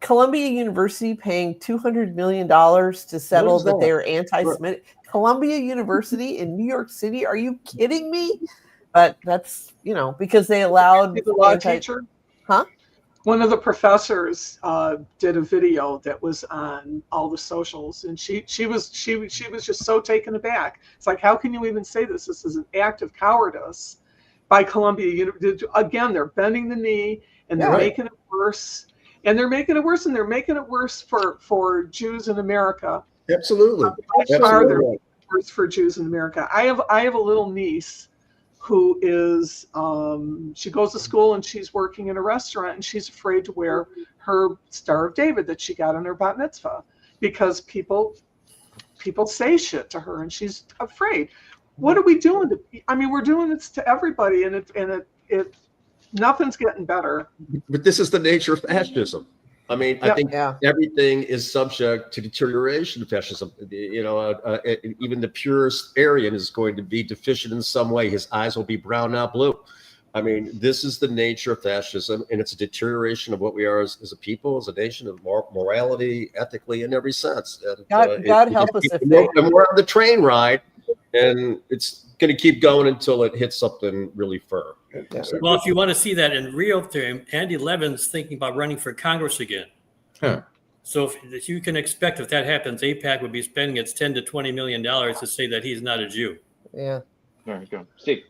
Columbia University paying $200 million to settle that they are anti-Semitic. Columbia University in New York City? Are you kidding me? But that's, because they allowed the law teacher. Huh? One of the professors did a video that was on all the socials, and she was just so taken aback. It's like, how can you even say this? This is an act of cowardice by Columbia University. Again, they're bending the knee and they're making it worse. And they're making it worse, and they're making it worse for Jews in America. Absolutely. Worse for Jews in America. I have a little niece who is she goes to school and she's working in a restaurant, and she's afraid to wear her Star of David that she got on her bat mitzvah because people say shit to her, and she's afraid. What are we doing? I mean, we're doing this to everybody, and it nothing's getting better. But this is the nature of fascism. I mean, I think everything is subject to deterioration of fascism. Even the purest Aryan is going to be deficient in some way. His eyes will be brown, not blue. I mean, this is the nature of fascism, and it's a deterioration of what we are as a people, as a nation, of morality, ethically, in every sense. And, God help us if and we're on the train ride, and it's going to keep going until it hits something really firm. Well, if you want to see that in real time, Andy Levin's thinking about running for Congress again. Huh. So if you can expect, if that happens, AIPAC would be spending its $10 to $20 million to say that he's not a Jew. Yeah. There you go. Steve.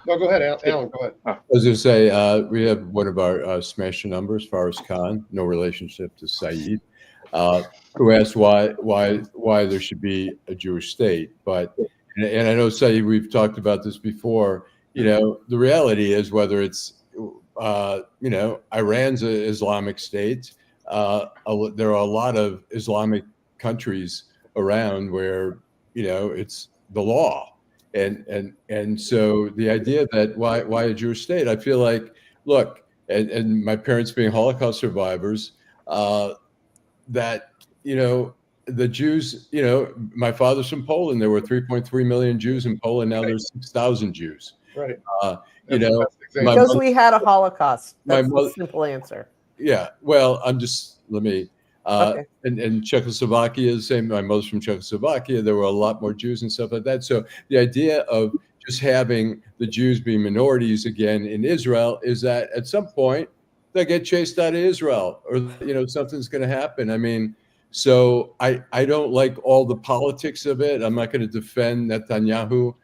No, go ahead, Alan. Go ahead. I was going to say, we have one of our smasher numbers, Faris Khan, no relationship to Saeed, who asked why there should be a Jewish state. But, and I know, Saeed, we've talked about this before. The reality is, whether it's, Iran's an Islamic state, there are a lot of Islamic countries around where, it's the law. And so the idea that why a Jewish state, I feel like, look, and my parents being Holocaust survivors, that, the Jews, my father's from Poland. There were 3.3 million Jews in Poland. Now there's 6,000 Jews. Right. Because we had a Holocaust. That's the simple answer. Yeah. Well, and Czechoslovakia is the same. My mother's from Czechoslovakia. There were a lot more Jews and stuff like that. So the idea of just having the Jews be minorities again in Israel is that at some point they get chased out of Israel, or something's going to happen. I mean, so I don't like all the politics of it. I'm not going to defend Netanyahu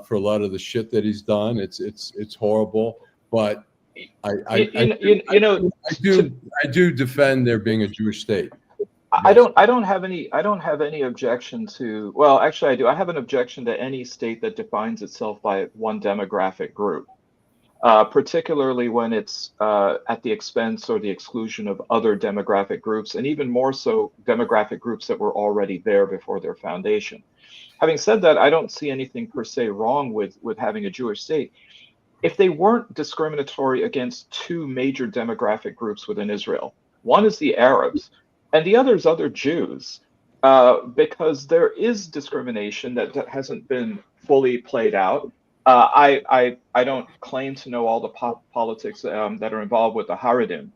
for a lot of the shit that he's done. It's horrible, but I do defend there being a Jewish state. I don't have any objection to, well, actually I do. I have an objection to any state that defines itself by one demographic group, particularly when it's at the expense or the exclusion of other demographic groups, and even more so demographic groups that were already there before their foundation. Having said that, I don't see anything per se wrong with having a Jewish state if they weren't discriminatory against two major demographic groups within Israel. One is the Arabs, and the other is other Jews, because there is discrimination that hasn't been fully played out. I don't claim to know all the politics that are involved with the Haredim,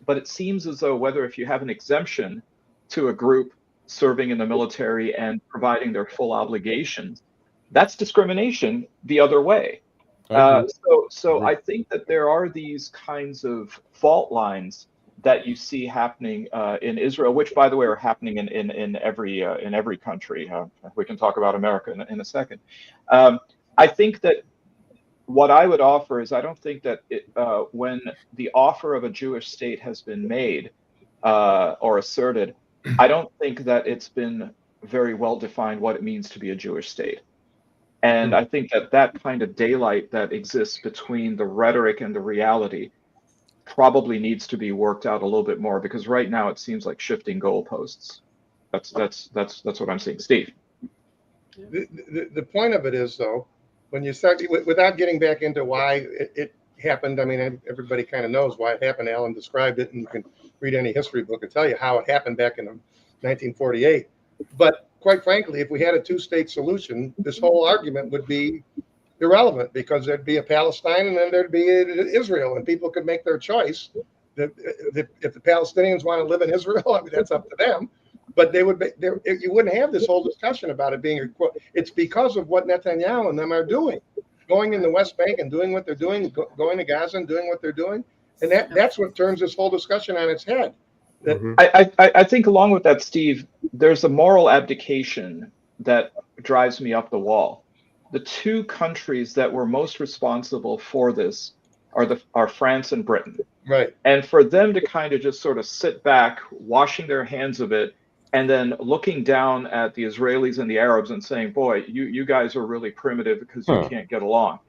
but it seems as though whether if you have an exemption to a group serving in the military and providing their full obligations, that's discrimination the other way. So I think that there are these kinds of fault lines that you see happening in Israel, which, by the way, are happening in every country. We can talk about America in a second. I think that what I would offer is I don't think that when the offer of a Jewish state has been made or asserted, I don't think that it's been very well defined what it means to be a Jewish state. And I think that that kind of daylight that exists between the rhetoric and the reality probably needs to be worked out a little bit more, because right now it seems like shifting goalposts. That's what I'm seeing. Steve. The point of it is, though, when you start, without getting back into why it happened, I mean, everybody kind of knows why it happened. Allan described it, and you can read any history book and tell you how it happened back in 1948. But quite frankly, if we had a two-state solution, this whole argument would be irrelevant, because there'd be a Palestine and then there'd be Israel, and people could make their choice. If the Palestinians want to live in Israel, I mean, that's up to them. But they would you wouldn't have this whole discussion about it being. It's because of what Netanyahu and them are doing, going in the West Bank and doing what they're doing, going to Gaza and doing what they're doing, and that's what turns this whole discussion on its head. I think along with that, Steve, there's a moral abdication that drives me up the wall. The two countries that were most responsible for this are France and Britain. Right. And for them to kind of just sort of sit back, washing their hands of it, and then looking down at the Israelis and the Arabs and saying, boy, you guys are really primitive because you can't get along.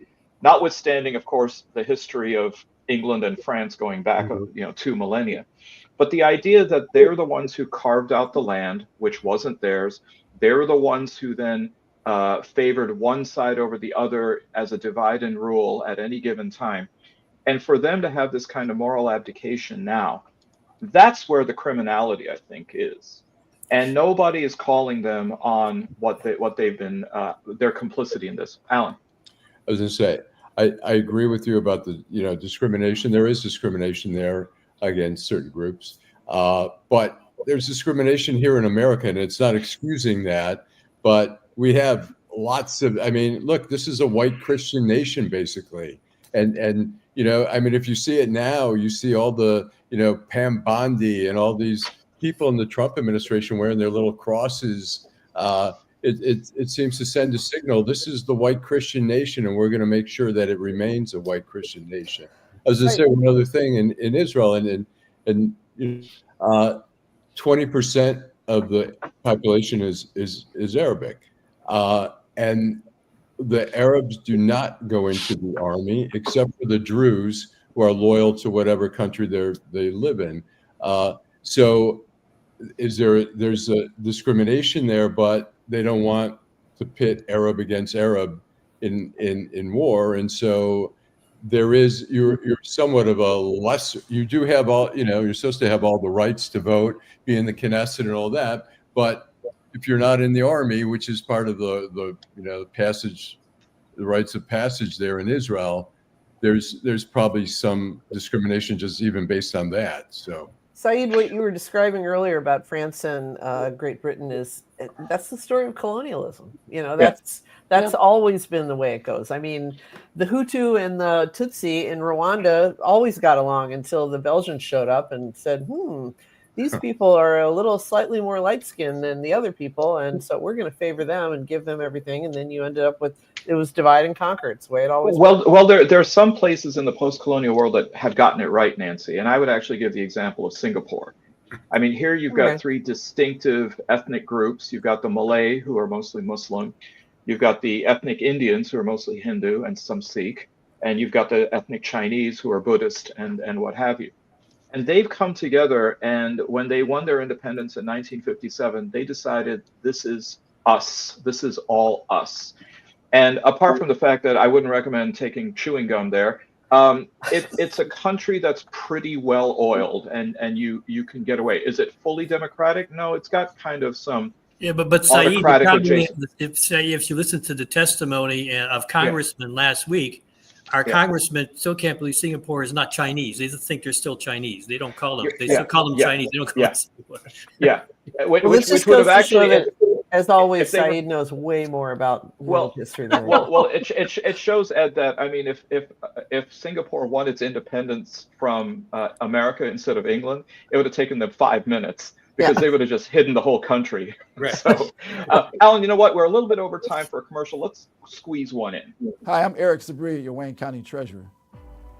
Notwithstanding, of course, the history of England and France going back 2 millennia. But the idea that they're the ones who carved out the land, which wasn't theirs, they're the ones who then favored one side over the other as a divide and rule at any given time. And for them to have this kind of moral abdication now, that's where the criminality, I think, is. And nobody is calling them on what they've been, their complicity in this. Allan. I was going to say, I agree with you about the discrimination. There is discrimination there against certain groups, but there's discrimination here in America, and it's not excusing that. But we have lots of. I mean, look, this is a white Christian nation, basically, and I mean, if you see it now, you see all the Pam Bondi and all these people in the Trump administration wearing their little crosses. It seems to send a signal. This is the white Christian nation, and we're going to make sure that it remains a white Christian nation. I was going to say one other thing in Israel, and 20% of the population is Arabic, and the Arabs do not go into the army except for the Druze, who are loyal to whatever country they live in. So there's a discrimination there, but they don't want to pit Arab against Arab in war, and so you're somewhat of a lesser. You do have all you're supposed to have all the rights to vote, be in the Knesset and all that, but if you're not in the army, which is part of the passage, the rites of passage there in Israel, there's probably some discrimination just even based on that. So. Saeed, what you were describing earlier about France and Great Britain that's the story of colonialism. That's always been the way it goes. I mean, the Hutu and the Tutsi in Rwanda always got along until the Belgians showed up and said, these people are a little slightly more light-skinned than the other people, and so we're going to favor them and give them everything. And then you ended up with, it was divide and conquer. It's the way it always was. Well, there are some places in the post-colonial world that have gotten it right, Nancy, and I would actually give the example of Singapore. I mean, here you've got three distinctive ethnic groups. You've got the Malay, who are mostly Muslim. You've got the ethnic Indians, who are mostly Hindu and some Sikh. And you've got the ethnic Chinese, who are Buddhist and what have you. And they've come together, and when they won their independence in 1957, they decided this is us. This is all us. And apart from the fact that I wouldn't recommend taking chewing gum there, it's a country that's pretty well oiled, and you can get away. Is it fully democratic? No, it's got kind of some but Saeed, if you listen to the testimony of Congressman last week, our congressmen still can't believe Singapore is not Chinese. They just think they're still Chinese. They don't call them. They still call them Chinese. They don't call them Singapore. Yeah. Which would have actually, as always, Saeed knows way more about world history than it shows, Ed, that I mean, if Singapore won its independence from America instead of England, it would have taken them 5 minutes. Because they would have just hidden the whole country. Right. So, Allan, you know what? We're a little bit over time for a commercial. Let's squeeze one in. Hi, I'm Eric Sabri, your Wayne County Treasurer.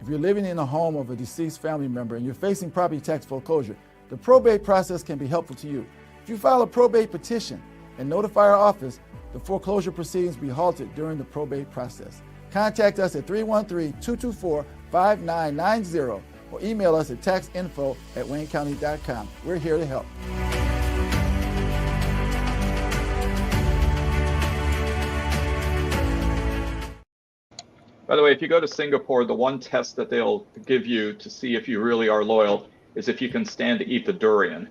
If you're living in the home of a deceased family member and you're facing property tax foreclosure, the probate process can be helpful to you. If you file a probate petition and notify our office, the foreclosure proceedings will be halted during the probate process. Contact us at 313-224-5990 or email us at taxinfo@waynecounty.com. We're here to help. By the way, if you go to Singapore, the one test that they'll give you to see if you really are loyal is if you can stand to eat the durian.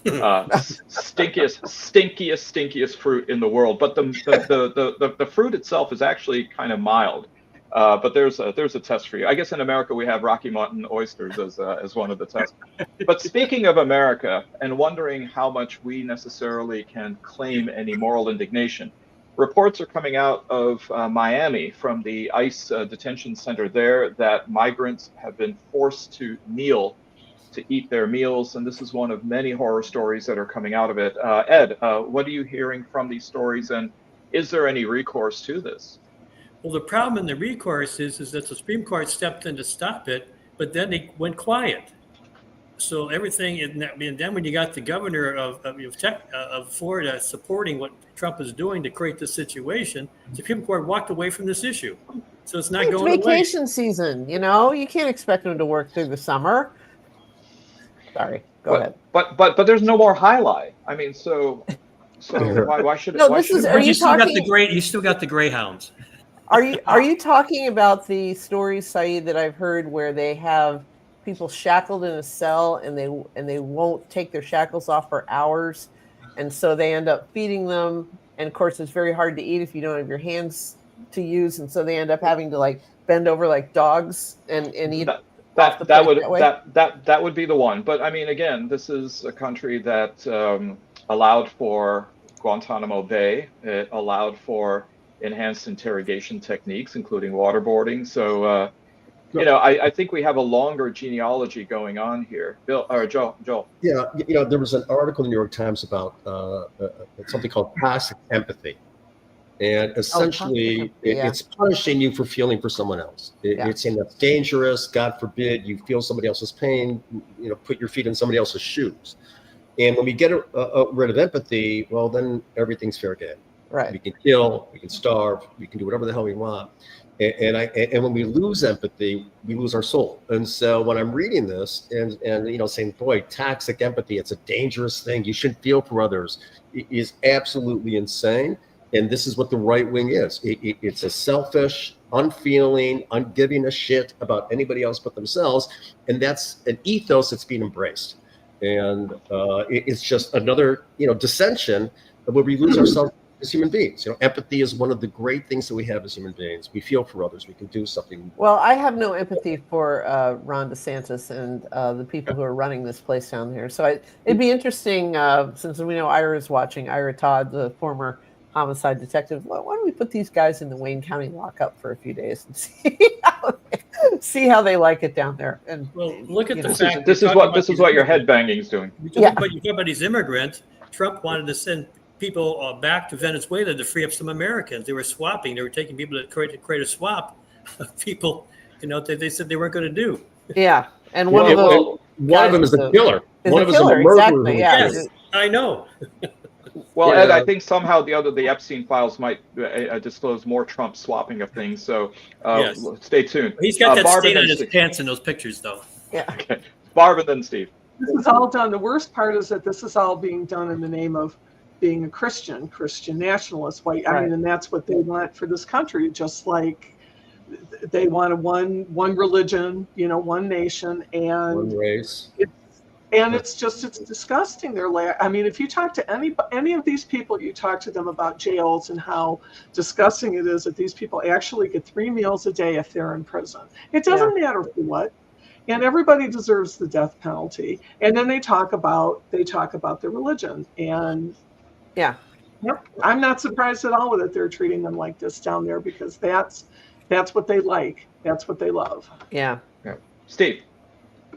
Stinkiest fruit in the world. But the fruit itself is actually kind of mild. But there's a test for you. I guess in America we have Rocky Mountain oysters as one of the tests. But speaking of America and wondering how much we necessarily can claim any moral indignation, reports are coming out of Miami from the ICE detention center there that migrants have been forced to kneel to eat their meals, and this is one of many horror stories that are coming out of it. Ed, what are you hearing from these stories, and is there any recourse to this? Well, the problem in the recourse is that the Supreme Court stepped in to stop it, but then they went quiet. So everything, and then when you got the governor of Florida supporting what Trump is doing to create this situation, the Supreme Court walked away from this issue. So it's not going away. It's vacation season, you know. You can't expect them to work through the summer. Sorry, go ahead. But there's no more highlight. I mean, so why should it? No, why this is. it, Are you still talking? You still got the greyhounds. Are you talking about the stories, Saeed, that I've heard where they have people shackled in a cell and they won't take their shackles off for hours, and so they end up feeding them, and of course it's very hard to eat if you don't have your hands to use, and so they end up having to like bend over like dogs and eat. That would be the one. But I mean, again, this is a country that allowed for Guantanamo Bay. It allowed for enhanced interrogation techniques, including waterboarding. So, I think we have a longer genealogy going on here. Bill or Joel. Yeah, there was an article in the New York Times about something called toxic empathy. And essentially, it's punishing you for feeling for someone else. It's saying that's dangerous. God forbid you feel somebody else's pain. Put your feet in somebody else's shoes. And when we get rid of empathy, well, then everything's fair game. Right. We can kill, we can starve, we can do whatever the hell we want. And when we lose empathy, we lose our soul. And so when I'm reading this and saying, boy, toxic empathy, it's a dangerous thing. You shouldn't feel for others. It is absolutely insane. And this is what the right wing is. It's a selfish, unfeeling, ungiving a shit about anybody else but themselves. And that's an ethos that's being embraced. And it's just another, dissension where we lose ourselves as human beings. Empathy is one of the great things that we have as human beings. We feel for others. We can do something. Well, I have no empathy for Ron DeSantis and the people who are running this place down here. So it'd be interesting, since we know Ira's watching, Ira Todd, the former homicide detective. Why don't we put these guys in the Wayne County lockup for a few days and see how they like it down there? And look at the fact. This is what your headbanging is doing. You talk about these immigrants. Trump wanted to send people back to Venezuela to free up some Americans. They were swapping. They were taking people to create a swap of people. They said they weren't going to do. Yeah, and one of them is a killer. One of them is a murderer. Exactly. Yeah. Yes, I know. Well, Ed, I think somehow the Epstein files might disclose more Trump swapping of things. So stay tuned. He's got that stain on his pants in those pictures, though. Yeah. Okay. Barb and then Steve. This is all done. The worst part is that this is all being done in the name of being a Christian nationalist. And that's what they want for this country. Just like they want one religion, one nation, and one race. And it's disgusting. I mean, if you talk to any of these people, you talk to them about jails and how disgusting it is that these people actually get 3 meals a day if they're in prison. It doesn't matter for what. And everybody deserves the death penalty. And then they talk about their religion. And yeah, yep, I'm not surprised at all that they're treating them like this down there, because that's what they like. That's what they love. Yeah. Steve.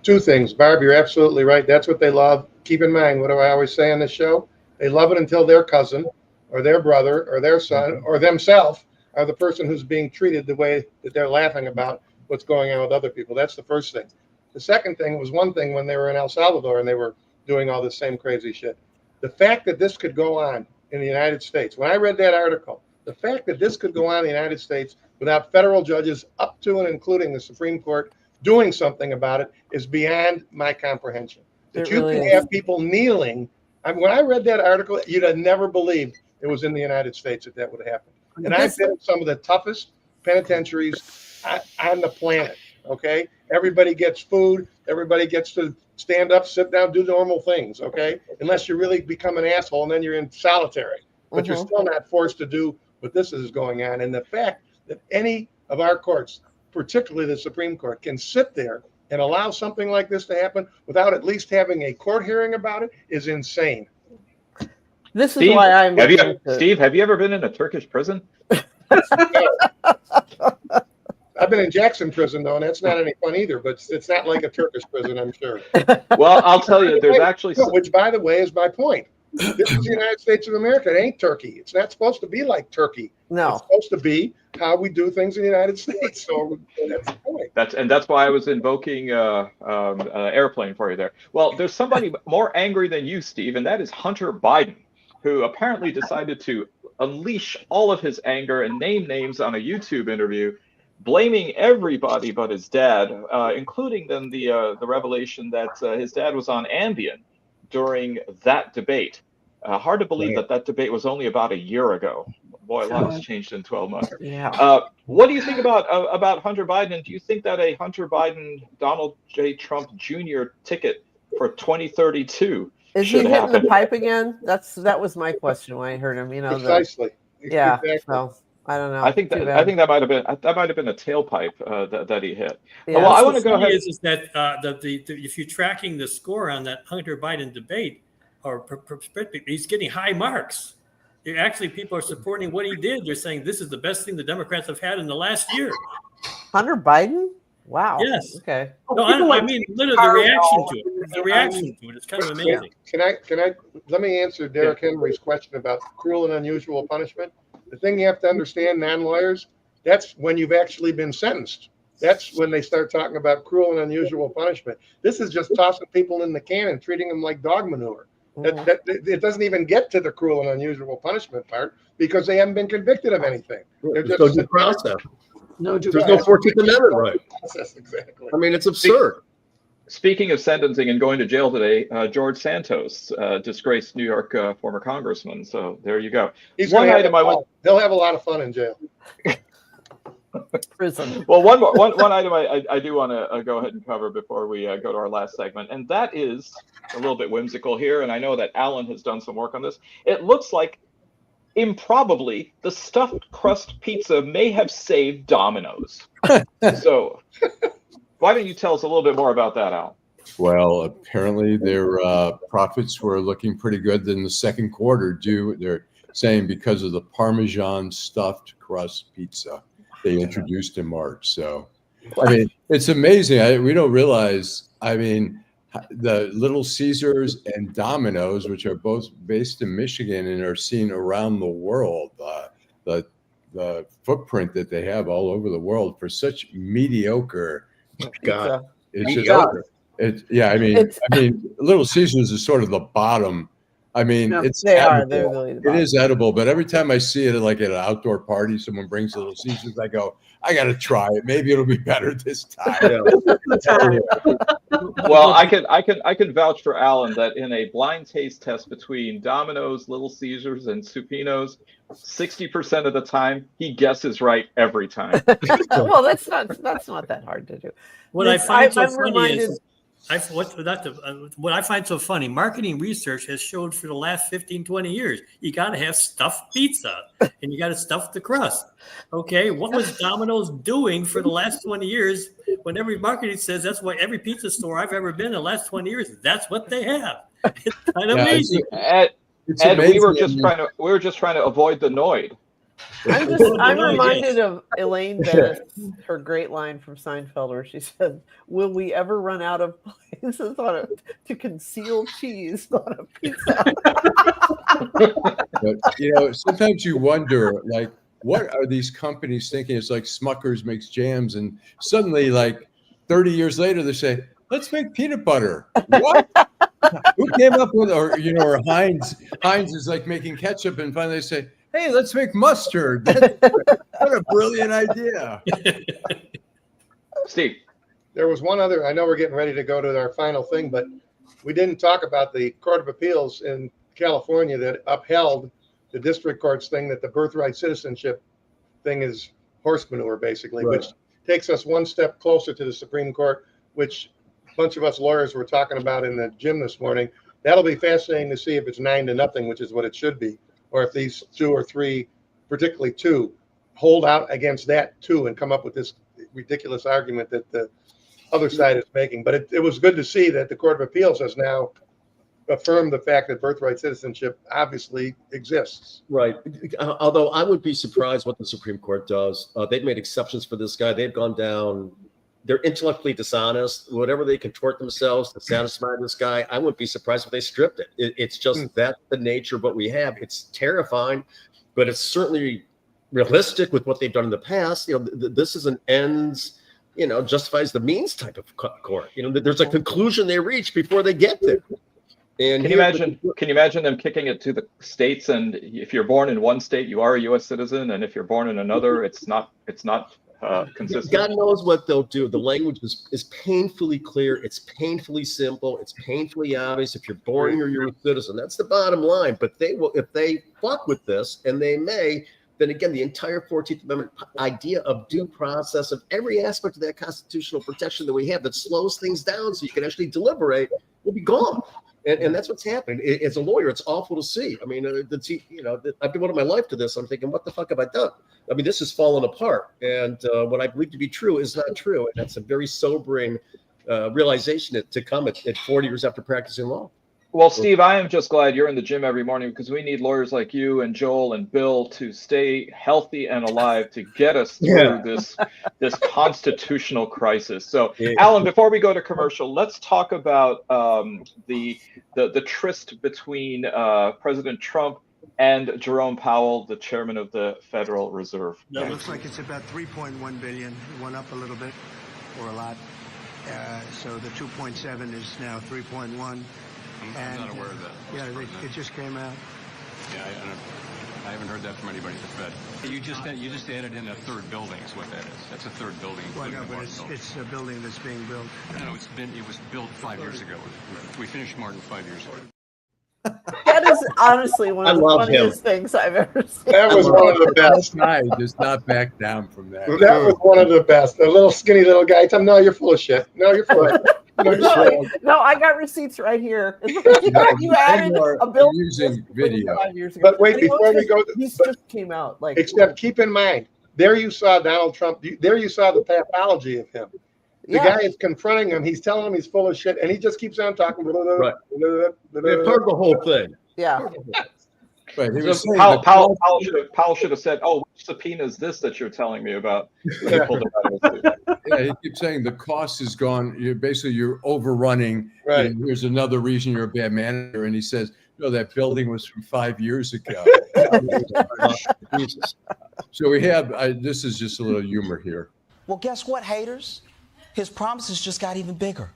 2 things. Barb, you're absolutely right. That's what they love. Keep in mind, what do I always say on this show? They love it until their cousin or their brother or their son or themselves are the person who's being treated the way that they're laughing about what's going on with other people. That's the first thing. The second thing was one thing when they were in El Salvador and they were doing all this same crazy shit. The fact that this could go on in the United States, when I read that article, the fact that this could go on in the United States without federal judges up to and including the Supreme Court doing something about it is beyond my comprehension. That you can have people kneeling. I mean, when I read that article, you'd have never believed it was in the United States that would happen. And I've been in some of the toughest penitentiaries on the planet. Okay, everybody gets food. Everybody gets to stand up, sit down, do normal things. Okay, unless you really become an asshole and then you're in solitary. But you're still not forced to do what this is going on. And the fact that any of our courts, particularly the Supreme Court, can sit there and allow something like this to happen without at least having a court hearing about it is insane. This is why I'm. Steve, have you ever been in a Turkish prison? I've been in Jackson prison, though, and that's not any fun either, but it's not like a Turkish prison, I'm sure. Well, I'll tell you, there's actually... Which, by the way, is my point. This is the United States of America. It ain't Turkey. It's not supposed to be like Turkey. No. It's supposed to be how we do things in the United States. So that's the point. That's why I was invoking airplane for you there. Well, there's somebody more angry than you, Steve, and that is Hunter Biden, who apparently decided to unleash all of his anger and name names on a YouTube interview, blaming everybody but his dad, including then the revelation that his dad was on Ambien during that debate. Hard to believe that debate was only about a year ago. Boy, a lot has changed in 12 months. Yeah. What do you think about Hunter Biden? And do you think that a Hunter Biden, Donald J. Trump Jr. ticket for 2032 is he hitting the pipe again? That was my question when I heard him. Precisely. Yeah. Exactly. So I don't know. I think that might have been a tailpipe that he hit. Yeah. Well, I want to go ahead. Is that if you're tracking the score on that Hunter Biden debate, or he's getting high marks. Actually, people are supporting what he did. They're saying this is the best thing the Democrats have had in the last year. Hunter Biden? Wow. Yes. Okay. No, I mean, literally the reaction to it. The reaction to it is kind of amazing. Can I let me answer Derek Henry's question about cruel and unusual punishment? The thing you have to understand, non-lawyers, that's when you've actually been sentenced. That's when they start talking about cruel and unusual punishment. This is just tossing people in the can and treating them like dog manure. It doesn't even get to the cruel and unusual punishment part because they haven't been convicted of anything. They're just no due process. No due There's process. no 14th Amendment right. Exactly. I mean, it's absurd. Speaking of sentencing and going to jail today, George Santos, disgraced New York former congressman. So there you go. They'll have a lot of fun in jail. Prison. Well, one item I do want to go ahead and cover before we go to our last segment, and that is a little bit whimsical here, and I know that Allan has done some work on this. It looks like, improbably, the stuffed crust pizza may have saved Domino's. So why don't you tell us a little bit more about that, Al? Well, apparently their profits were looking pretty good in the second quarter. They're saying because of the Parmesan stuffed crust pizza they introduced in March. So, I mean, it's amazing. We don't realize, I mean, the Little Caesars and Domino's, which are both based in Michigan and are seen around the world, the footprint that they have all over the world for such mediocre. God, it's mediocre. I mean, Little Caesars is sort of the bottom. I mean, it's edible. It is edible, but every time I see it, like at an outdoor party, someone brings Little Caesars, I go, I got to try it. Maybe it'll be better this time. Well, I can vouch for Allan that in a blind taste test between Domino's, Little Caesars, and Supino's, 60% of the time he guesses right every time. Well, that's not that hard to do. What I find so funny is what I find so funny, marketing research has showed for the last 15, 20 years, you got to have stuffed pizza and you got to stuff the crust. Okay, what was Domino's doing for the last 20 years when every marketing says that's what every pizza store I've ever been in the last 20 years, that's what they have. It's kind of amazing. Ed, we were just trying to avoid the Noid. I'm reminded of Elaine Bennett, her great line from Seinfeld, where she said, "Will we ever run out of places to conceal cheese on a pizza?" But, sometimes you wonder, like, what are these companies thinking? It's like Smucker's makes jams, and suddenly, like 30 years later, they say, "Let's make peanut butter." What? Who came up with, or Heinz is like making ketchup, and finally they say, "Hey, let's make mustard." What a brilliant idea. Steve. There was one other, I know we're getting ready to go to our final thing, but we didn't talk about the Court of Appeals in California that upheld the district court's thing that the birthright citizenship thing is horse manure, basically, right, which takes us one step closer to the Supreme Court, which a bunch of us lawyers were talking about in the gym this morning. That'll be fascinating to see if it's 9-0, which is what it should be, or if these 2 or 3, particularly 2, hold out against that 2 and come up with this ridiculous argument that the other side is making. But it was good to see that the Court of Appeals has now affirmed the fact that birthright citizenship obviously exists. Right. Although I would be surprised what the Supreme Court does. They've made exceptions for this guy. They've gone down. They're intellectually dishonest. Whatever they contort themselves to satisfy this guy, I wouldn't be surprised if they stripped it. It's just that's the nature of what we have. It's terrifying, but it's certainly realistic with what they've done in the past. This is an ends, justifies the means type of court. There's a conclusion they reach before they get there. And can you imagine them kicking it to the states? And if you're born in one state, you are a U.S. citizen, and if you're born in another, it's not consistent. God knows what they'll do. The language is painfully clear. It's painfully simple. It's painfully obvious. If you're born here, you're a citizen. That's the bottom line. But they will, if they fuck with this, and they may, then again, the entire 14th Amendment idea of due process, of every aspect of that constitutional protection that we have that slows things down so you can actually deliberate, will be gone. And that's what's happening. As a lawyer, it's awful to see. I mean, I've devoted my life to this. I'm thinking, what the fuck have I done? I mean, this has fallen apart. And what I believe to be true is not true. And that's a very sobering realization to come at 40 years after practicing law. Well, Steve, I am just glad you're in the gym every morning, because we need lawyers like you and Joel and Bill to stay healthy and alive to get us through this constitutional crisis. So, Allan, before we go to commercial, let's talk about the tryst between President Trump and Jerome Powell, the chairman of the Federal Reserve. It looks like it's about 3.1 billion. It went up a little bit, or a lot. So the 2.7 is now 3.1. I'm not aware of that. Yeah, it just came out. Yeah, I haven't heard that from anybody at the Fed. You just added in a third building is what that is. That's a third building. Well, no, but it's a building that's being built. No, it was built 5 years ago. We finished Martin 5 years ago. That is honestly one of the funniest things I've ever seen. That was one of the best. I does not back down from that. That was one of the best. The little skinny little guy. Tell him, no, you're full of shit. No, you're full of shit. No, I got receipts right here. You added a bill using video. 5 years ago. But wait, before we go, these just came out. Except keep in mind, there you saw Donald Trump. There you saw the pathology of him. The guy is confronting him. He's telling him he's full of shit, and he just keeps on talking. Right. Part of the whole thing. Yeah. Right. So Powell should have said, "Oh, which subpoena is this that you're telling me about?" Yeah, he keeps saying the cost is gone. You're overrunning. Right. And here's another reason you're a bad manager. And he says, "No, that building was from 5 years ago." So we have. This is just a little humor here. Well, guess what, haters? His promises just got even bigger.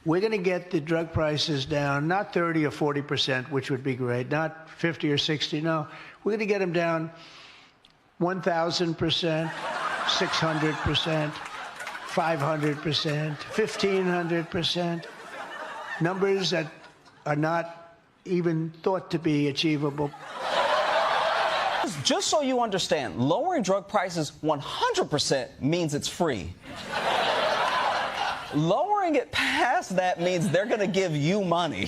We're going to get the drug prices down, not 30 or 40%, which would be great, not 50 or 60. No, we're going to get them down 1,000%, 600%, 500%, 1,500%. Numbers that are not even thought to be achievable. Just so you understand, lowering drug prices 100% means it's free. Lowering it past that means they're going to give you money.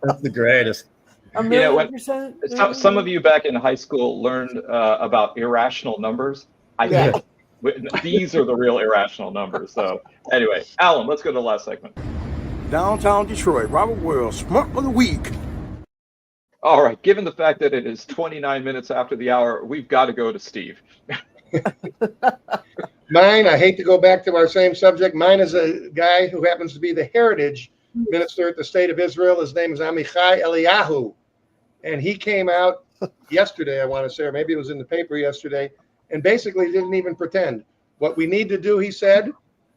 That's the greatest. Some of you back in high school learned about irrational numbers. I think these are the real irrational numbers. So anyway, Alan, let's go to the last segment. Downtown Detroit, Robert Wells, Schmuck of the Week. All right, given the fact that it is 29 minutes after the hour, we've got to go to Steve. Mine, I hate to go back to our same subject. Mine is a guy who happens to be the heritage minister at the state of Israel. His name is Amichai Eliyahu. And he came out yesterday, I want to say, or maybe it was in the paper yesterday, and basically didn't even pretend. What we need to do, he said,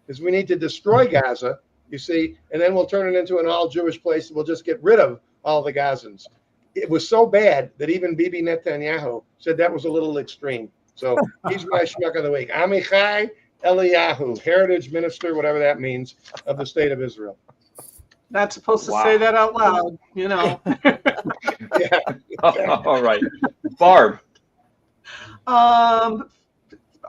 is we need to destroy Gaza, you see, and then we'll turn it into an all-Jewish place and we'll just get rid of all the Gazans. It was so bad that even Bibi Netanyahu said that was a little extreme. So he's my Schmuck of the Week. Amichai Eliyahu, heritage minister, whatever that means, of the state of Israel. Not supposed to say that out loud, you know. Yeah. All right. Barb.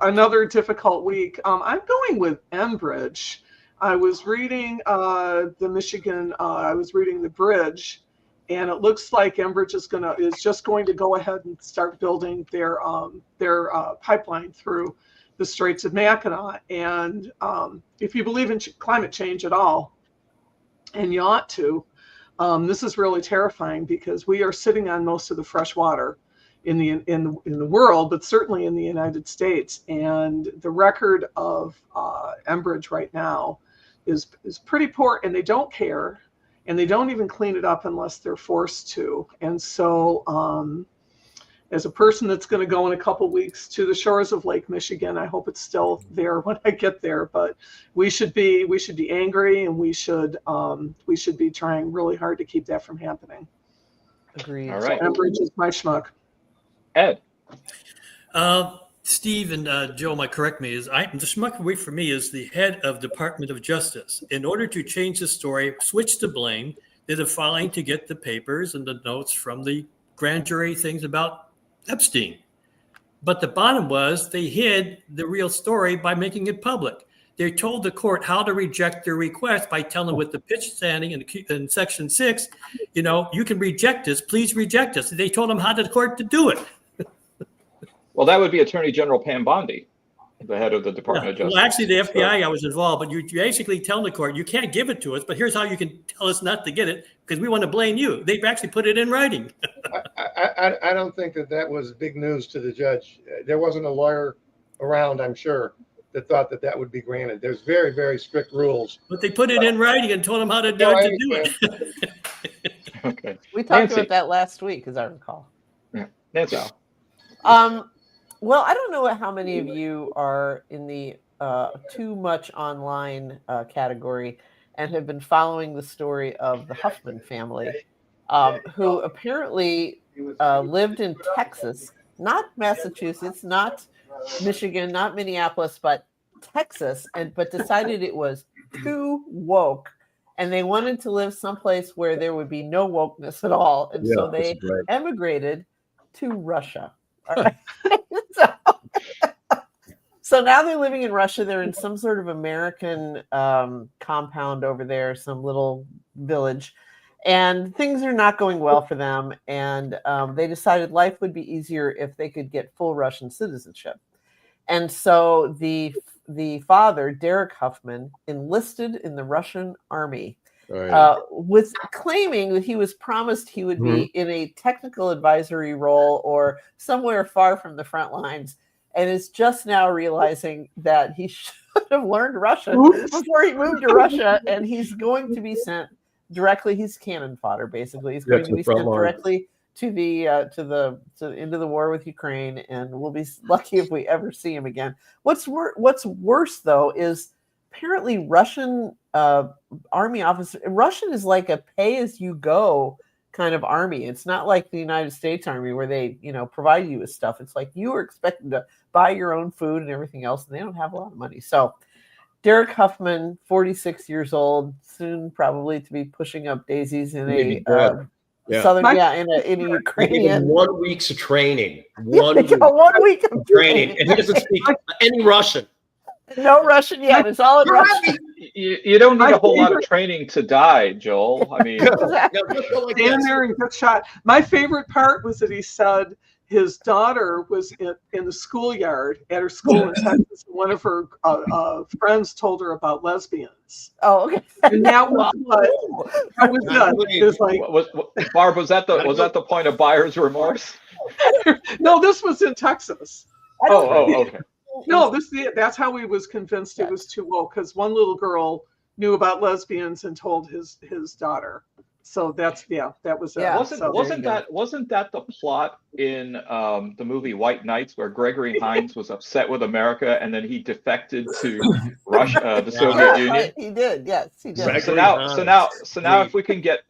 Another difficult week. I'm going with Enbridge. I was reading the Michigan, I was reading The Bridge, and it looks like Enbridge is just going to go ahead and start building their pipeline through the Straits of Mackinac. And if you believe in climate change at all, and you ought to, this is really terrifying because we are sitting on most of the fresh water in the world, but certainly in the United States. And the record of Enbridge right now is pretty poor, and they don't care. And they don't even clean it up unless they're forced to. And so as a person that's going to go in a couple weeks to the shores of Lake Michigan, I hope it's still there when I get there. But we should be angry, and we should be trying really hard to keep that from happening. Agreed. All right. So Enbridge is my Schmuck. Ed. Steve and Joe might correct me. The Schmuck away for me is the head of Department of Justice. In order to change the story, switch the blame, they're filing to get the papers and the notes from the grand jury things about Epstein. But the bottom was they hid the real story by making it public. They told the court how to reject their request by telling with the pitch standing in Section 6, you can reject this, please reject us. They told them how to the court to do it. Well, that would be Attorney General Pam Bondi, the head of the Department of Justice. Well, actually, the FBI, I was involved, but you basically tell the court, you can't give it to us, but here's how you can tell us not to get it, because we want to blame you. They've actually put it in writing. I don't think that was big news to the judge. There wasn't a lawyer around, I'm sure, that thought that would be granted. There's very, very strict rules. But they put it in writing and told them how to do it. Okay. We talked about that last week, as I recall. Yeah. Nancy. Well, I don't know how many of you are in the too much online category and have been following the story of the Huffman family, who apparently lived in Texas, not Massachusetts, not Michigan, not Minneapolis, but Texas, but decided it was too woke. And they wanted to live someplace where there would be no wokeness at all. And so they emigrated to Russia. All right. So now they're living in Russia. They're in some sort of American compound over there, some little village, and things are not going well for them. And they decided life would be easier if they could get full Russian citizenship. And so the father, Derek Huffman, enlisted in the Russian army, with claiming that he was promised he would be in a technical advisory role or somewhere far from the front lines, and is just now realizing that he should have learned Russian before he moved to Russia, and he's going to be sent directly. He's cannon fodder, basically. He's going to be sent directly to into the war with Ukraine, and we'll be lucky if we ever see him again. What's worse though is apparently Russian army officer. Russian is like a pay-as-you-go kind of army. It's not like the United States Army where they, provide you with stuff. It's like you are expected to buy your own food and everything else, and they don't have a lot of money. So Derek Huffman, 46 years old, soon probably to be pushing up daisies in southern, in a Ukrainian. 1 week's of training. 1 week of training, and he doesn't speak any Russian. No Russian yet. It's all in Russian. You don't need a whole lot of training to die, Joel. I mean, stand there and get shot. My favorite part was that he said his daughter was in the schoolyard at her school in Texas. One of her friends told her about lesbians. Oh, okay. And that was that was done. It was like, Barb, was that the point of buyer's remorse? No, this was in Texas. Oh, okay. No, that's how he was convinced it was too woke, because one little girl knew about lesbians and told his daughter. So that was wasn't that the plot in the movie White Knights, where Gregory Hines was upset with America and then he defected to Russia, the Soviet Union? He did, yes, he did. So now if we can get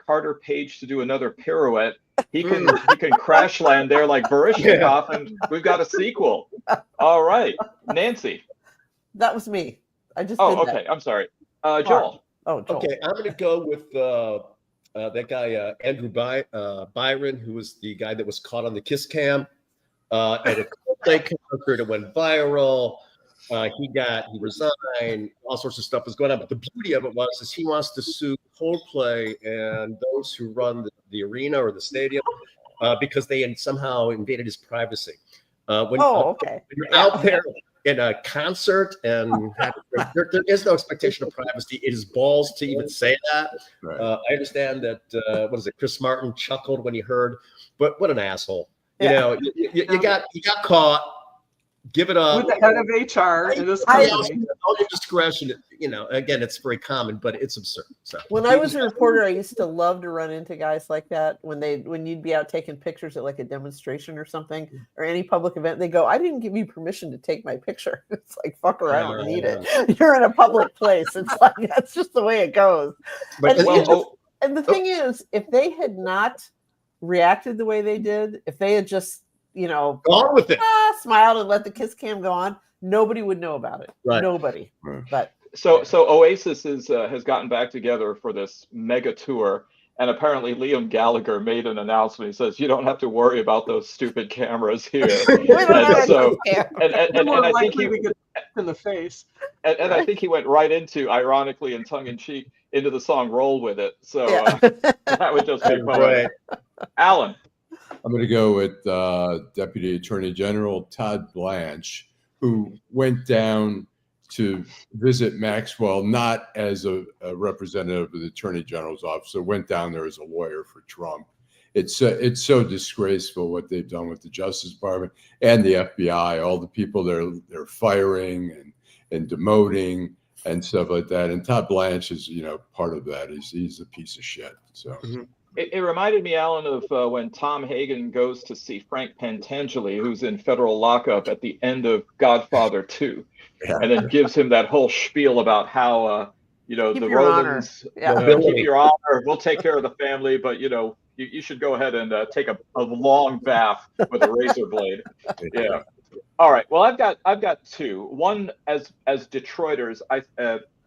Carter Page to do another pirouette, he can crash land there like Baryshnikov, and we've got a sequel. All right, Nancy. That was me. I just. Oh, okay. That. I'm sorry, Joel. Oh, Joel. Okay, I'm going to go with that guy Andrew Byron, who was the guy that was caught on the kiss cam. And they conquered, it went viral. He resigned. All sorts of stuff was going on. But the beauty of it was he wants to sue Coldplay and those who run the arena or the stadium because they somehow invaded his privacy. When you're out there in a concert and there is no expectation of privacy. It is balls to even say that. Right. I understand that Chris Martin chuckled when he heard, but what an asshole. Yeah. You got caught. Give it up. With the head of HR in this country. All your discretion, again, it's very common, but it's absurd. So when I was a reporter, I used to love to run into guys like that when you'd be out taking pictures at like a demonstration or something or any public event. They go, "I didn't give you permission to take my picture." It's like, fucker, I don't need it. You're in a public place. It's like that's just the way it goes. And the thing is, if they had not reacted the way they did, if they had just gone with it, smiled and let the kiss cam go on, nobody would know about it. Right. Nobody. Right. But so Oasis has gotten back together for this mega tour, and apparently Liam Gallagher made an announcement. He says, "You don't have to worry about those stupid cameras here." And I think we could in the face. And I think he went right into, ironically and tongue in cheek, into the song "Roll with It." So that would just be fun. Right. Allan. I'm going to go with Deputy Attorney General Todd Blanche, who went down to visit Maxwell, not as a representative of the Attorney General's office, so went down there as a lawyer for Trump. It's so disgraceful what they've done with the Justice Department and the FBI, all the people they're firing and demoting and stuff like that. And Todd Blanche is, part of that. He's a piece of shit. So. Mm-hmm. It reminded me, Allan, of when Tom Hagen goes to see Frank Pentangeli, who's in federal lockup at the end of Godfather 2, and then gives him that whole spiel about how, the Romans keep your honor, we'll take care of the family, but, you should go ahead and take a long bath with a razor blade. Yeah. All right. Well, I've got two. One, as Detroiters,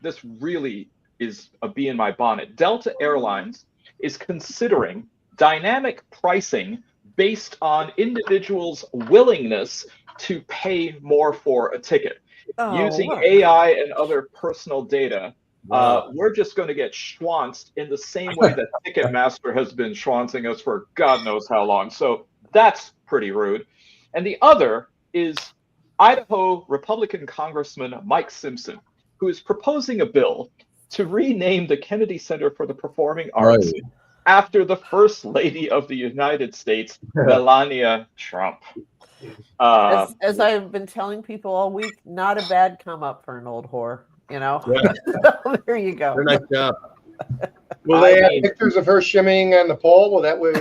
this really is a bee in my bonnet. Delta Airlines is considering dynamic pricing based on individuals' willingness to pay more for a ticket. Using AI and other personal data, we're just going to get schwanced in the same way that Ticketmaster has been schwancing us for God knows how long. So that's pretty rude. And the other is Idaho Republican Congressman Mike Simpson, who is proposing a bill to rename the Kennedy Center for the Performing Arts after the First Lady of the United States, Melania Trump. As I've been telling people all week, not a bad come up for an old whore, Yeah. There you go. Very nice job. Will they have pictures of her shimmying on the pole? Will that way?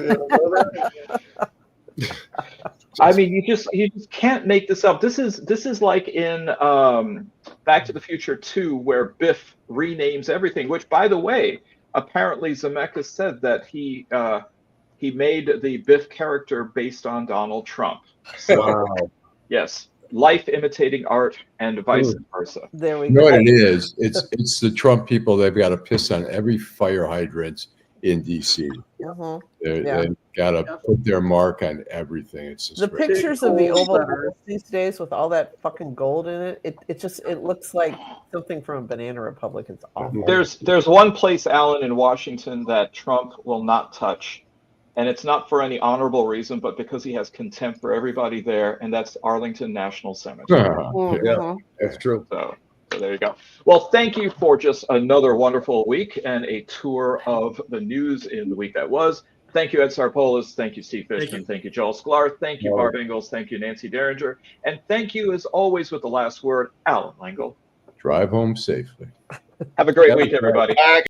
I mean, you just can't make this up. This is like in Back to the Future 2, where Biff renames everything. Which, by the way, apparently Zemeckis said that he made the Biff character based on Donald Trump. So, wow. Yes, life imitating art and vice versa. There we go. You know what it is? It's the Trump people. They've got to piss on every fire hydrant in D.C. Yeah. They've got to put their mark on everything. It's just the pictures of the Oval Office these days with all that fucking gold in it. It looks like something from a Banana Republic. It's awful. There's one place, Allan, in Washington that Trump will not touch, and it's not for any honorable reason, but because he has contempt for everybody there, and that's Arlington National Cemetery. Yeah, that's true. So there you go. Well, thank you for just another wonderful week and a tour of the news in the week that was. Thank you, Ed Sarpolis. Thank you, Steve Fishman. Thank you, Joel Sklar. Thank you, Barb Ingalls. Thank you, Nancy Derringer. And thank you, as always, with the last word, Allan Lengel. Drive home safely. Have a great week, everybody.